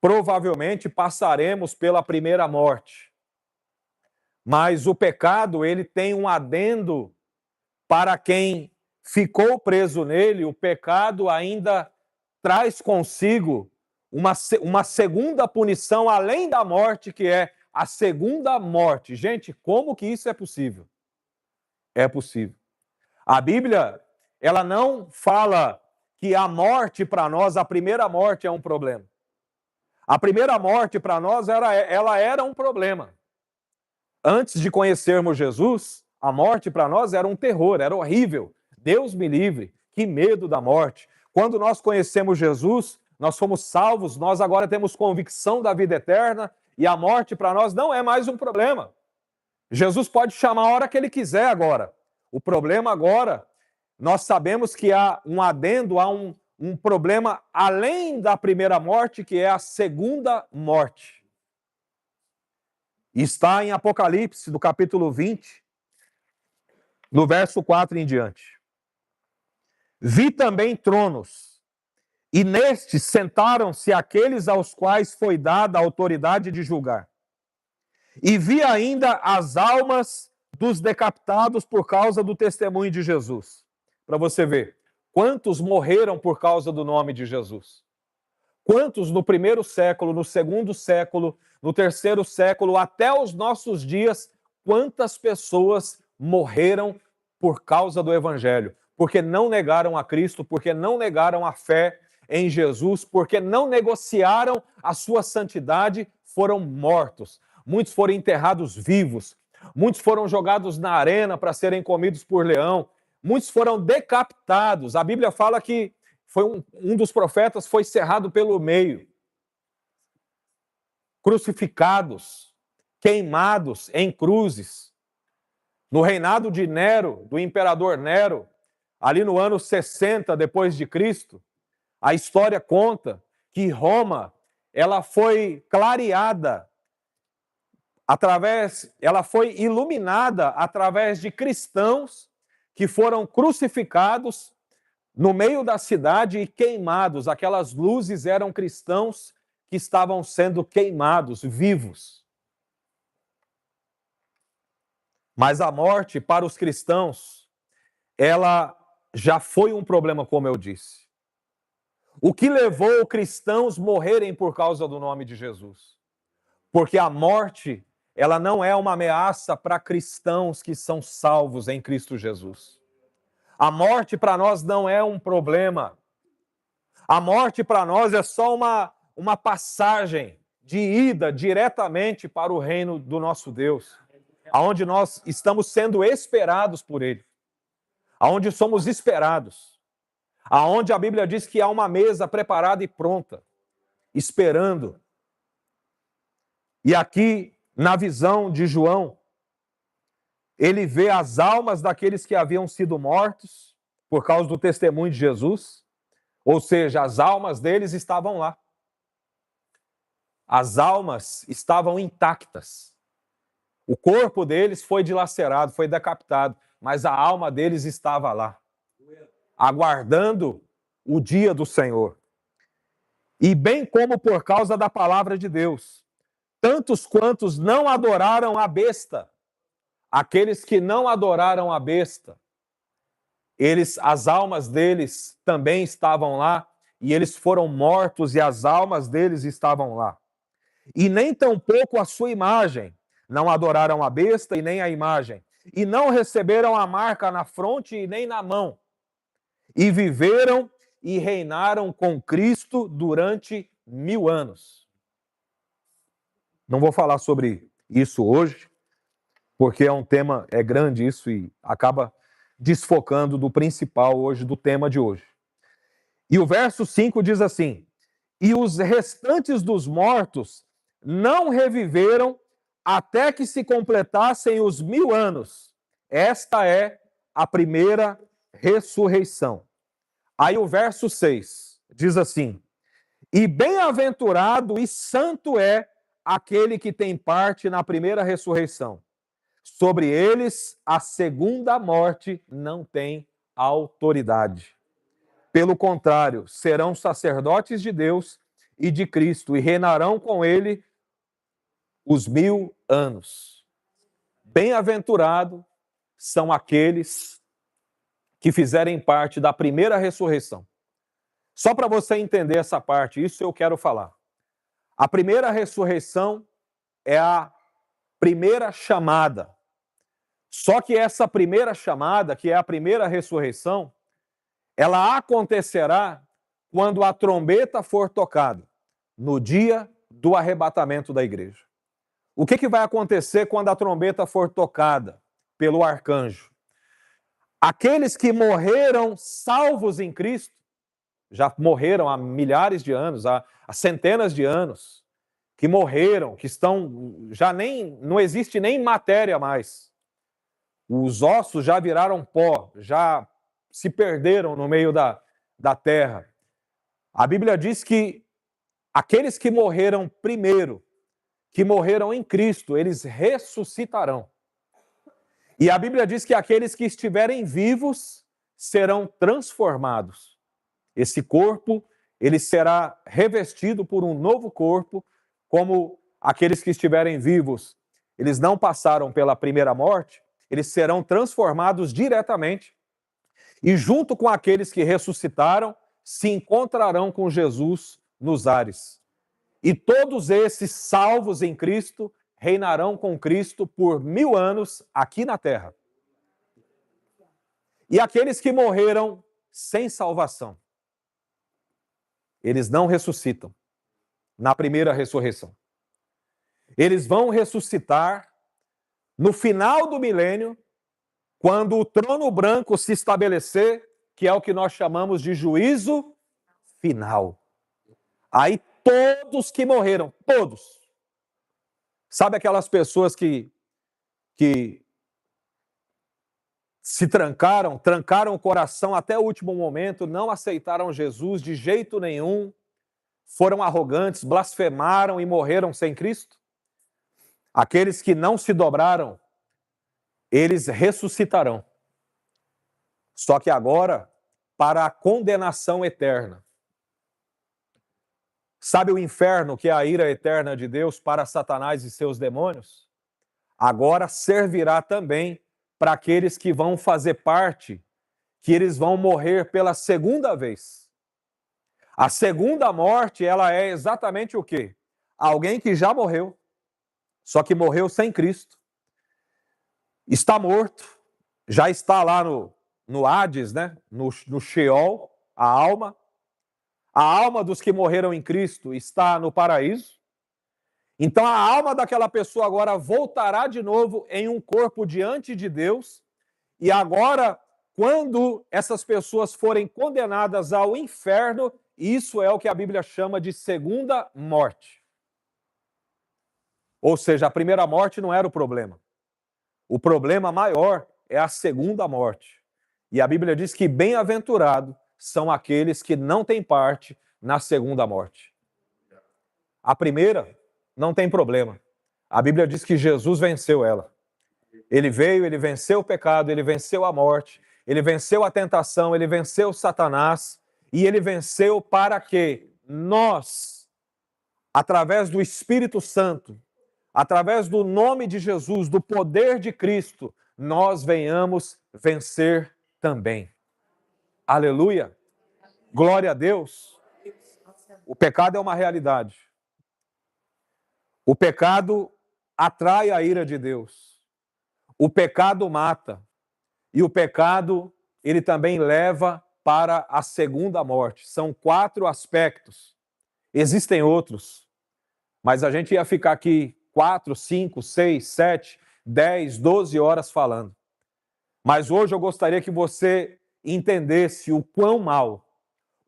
provavelmente passaremos pela primeira morte. Mas o pecado, ele tem um adendo para quem ficou preso nele. O pecado ainda traz consigo uma segunda punição além da morte, que é a segunda morte. Gente, como que isso é possível? É possível. A Bíblia, ela não fala que a morte para nós, a primeira morte é um problema. A primeira morte para nós, ela era um problema. Antes de conhecermos Jesus, a morte para nós era um terror, era horrível. Deus me livre, que medo da morte. Quando nós conhecemos Jesus, nós fomos salvos, nós agora temos convicção da vida eterna e a morte para nós não é mais um problema. Jesus pode chamar a hora que ele quiser agora. O problema agora, nós sabemos que há um adendo, há um problema além da primeira morte, que é a segunda morte. Está em Apocalipse, do capítulo 20, no verso 4 em diante. Vi também tronos, e nestes sentaram-se aqueles aos quais foi dada a autoridade de julgar. E vi ainda as almas dos decapitados por causa do testemunho de Jesus. Para você ver, quantos morreram por causa do nome de Jesus? Quantos no primeiro século, no segundo século, no terceiro século, até os nossos dias, quantas pessoas morreram por causa do Evangelho? Porque não negaram a Cristo, porque não negaram a fé em Jesus, porque não negociaram a sua santidade, foram mortos. Muitos foram enterrados vivos, muitos foram jogados na arena para serem comidos por leão, muitos foram decapitados. A Bíblia fala que foi um dos profetas foi cerrado pelo meio, crucificados, queimados em cruzes. No reinado de Nero, do imperador Nero, ali no ano 60 depois de Cristo, a história conta que Roma, ela foi clareada ela foi iluminada através de cristãos que foram crucificados no meio da cidade e queimados. Aquelas luzes eram cristãos que estavam sendo queimados, vivos. Mas a morte para os cristãos, ela já foi um problema, como eu disse. O que levou cristãos a morrerem por causa do nome de Jesus? Porque a morte, ela não é uma ameaça para cristãos que são salvos em Cristo Jesus. A morte para nós não é um problema. A morte para nós é só uma passagem de ida diretamente para o reino do nosso Deus, aonde nós estamos sendo esperados por Ele, aonde somos esperados, aonde a Bíblia diz que há uma mesa preparada e pronta, esperando. E aqui, na visão de João, ele vê as almas daqueles que haviam sido mortos por causa do testemunho de Jesus, ou seja, as almas deles estavam lá. As almas estavam intactas. O corpo deles foi dilacerado, foi decapitado, mas a alma deles estava lá, aguardando o dia do Senhor. E bem como por causa da palavra de Deus, tantos quantos não adoraram a besta, aqueles que não adoraram a besta, as almas deles também estavam lá, e eles foram mortos e as almas deles estavam lá. E nem tampouco a sua imagem, não adoraram a besta e nem a imagem, e não receberam a marca na fronte e nem na mão, e viveram e reinaram com Cristo durante 1000 anos. Não vou falar sobre isso hoje, porque é um tema, é grande isso e acaba desfocando do principal hoje, do tema de hoje. E o verso 5 diz assim: e os restantes dos mortos não reviveram até que se completassem os 1000 anos. Esta é a primeira ressurreição. Aí o verso 6 diz assim: e bem-aventurado e santo é aquele que tem parte na primeira ressurreição. Sobre eles, a segunda morte não tem autoridade. Pelo contrário, serão sacerdotes de Deus e de Cristo e reinarão com ele os 1000 anos. Bem-aventurado são aqueles que fizerem parte da primeira ressurreição. Só para você entender essa parte, isso eu quero falar. A primeira ressurreição é a primeira chamada. Só que essa primeira chamada, que é a primeira ressurreição, ela acontecerá quando a trombeta for tocada, no dia do arrebatamento da igreja. O que vai acontecer quando a trombeta for tocada pelo arcanjo? Aqueles que morreram salvos em Cristo, já morreram há milhares de anos, há centenas de anos, que morreram, que estão, já nem, não existe nem matéria mais. Os ossos já viraram pó, já se perderam no meio da terra. A Bíblia diz que aqueles que morreram primeiro, que morreram em Cristo, eles ressuscitarão. E a Bíblia diz que aqueles que estiverem vivos serão transformados. Esse corpo, ele será revestido por um novo corpo, como aqueles que estiverem vivos, eles não passaram pela primeira morte, eles serão transformados diretamente e junto com aqueles que ressuscitaram, se encontrarão com Jesus nos ares. E todos esses salvos em Cristo reinarão com Cristo por 1000 anos aqui na terra. E aqueles que morreram sem salvação, eles não ressuscitam na primeira ressurreição. Eles vão ressuscitar no final do milênio, quando o trono branco se estabelecer, que é o que nós chamamos de juízo final. Aí todos que morreram, todos. Sabe aquelas pessoas que se trancaram o coração até o último momento, não aceitaram Jesus de jeito nenhum, foram arrogantes, blasfemaram e morreram sem Cristo? Aqueles que não se dobraram, eles ressuscitarão. Só que agora, para a condenação eterna. Sabe o inferno, que é a ira eterna de Deus para Satanás e seus demônios? Agora servirá também para aqueles que vão fazer parte, que eles vão morrer pela segunda vez. A segunda morte, ela é exatamente o quê? Alguém que já morreu, só que morreu sem Cristo. Está morto, já está lá no Hades, né? no Sheol, a alma. A alma dos que morreram em Cristo está no paraíso. Então a alma daquela pessoa agora voltará de novo em um corpo diante de Deus. E agora, quando essas pessoas forem condenadas ao inferno, isso é o que a Bíblia chama de segunda morte. Ou seja, a primeira morte não era o problema. O problema maior é a segunda morte. E a Bíblia diz que bem-aventurado são aqueles que não têm parte na segunda morte. A primeira não tem problema. A Bíblia diz que Jesus venceu ela. Ele veio, ele venceu o pecado, ele venceu a morte, ele venceu a tentação, ele venceu Satanás, e ele venceu para que nós, através do Espírito Santo, através do nome de Jesus, do poder de Cristo, nós venhamos vencer também. Aleluia! Glória a Deus! O pecado é uma realidade. O pecado atrai a ira de Deus. O pecado mata. E o pecado, ele também leva para a segunda morte. São 4 aspectos. Existem outros, mas a gente ia ficar aqui 4, 5, 6, 7, 10, 12 horas falando. Mas hoje eu gostaria que você entendesse o quão mal,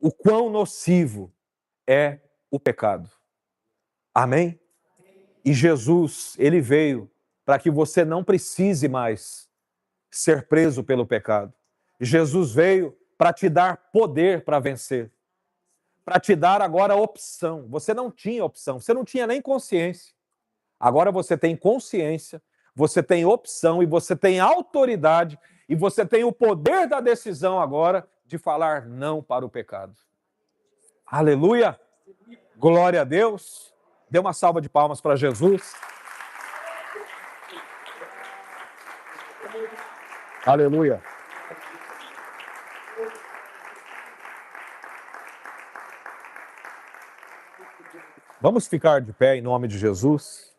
o quão nocivo é o pecado. Amém? E Jesus, ele veio para que você não precise mais ser preso pelo pecado. Jesus veio para te dar poder para vencer, para te dar agora opção. Você não tinha opção, você não tinha nem consciência. Agora você tem consciência, você tem opção e você tem autoridade e você tem o poder da decisão agora de falar não para o pecado. Aleluia! Glória a Deus! Dê uma salva de palmas para Jesus. Aleluia! Vamos ficar de pé em nome de Jesus.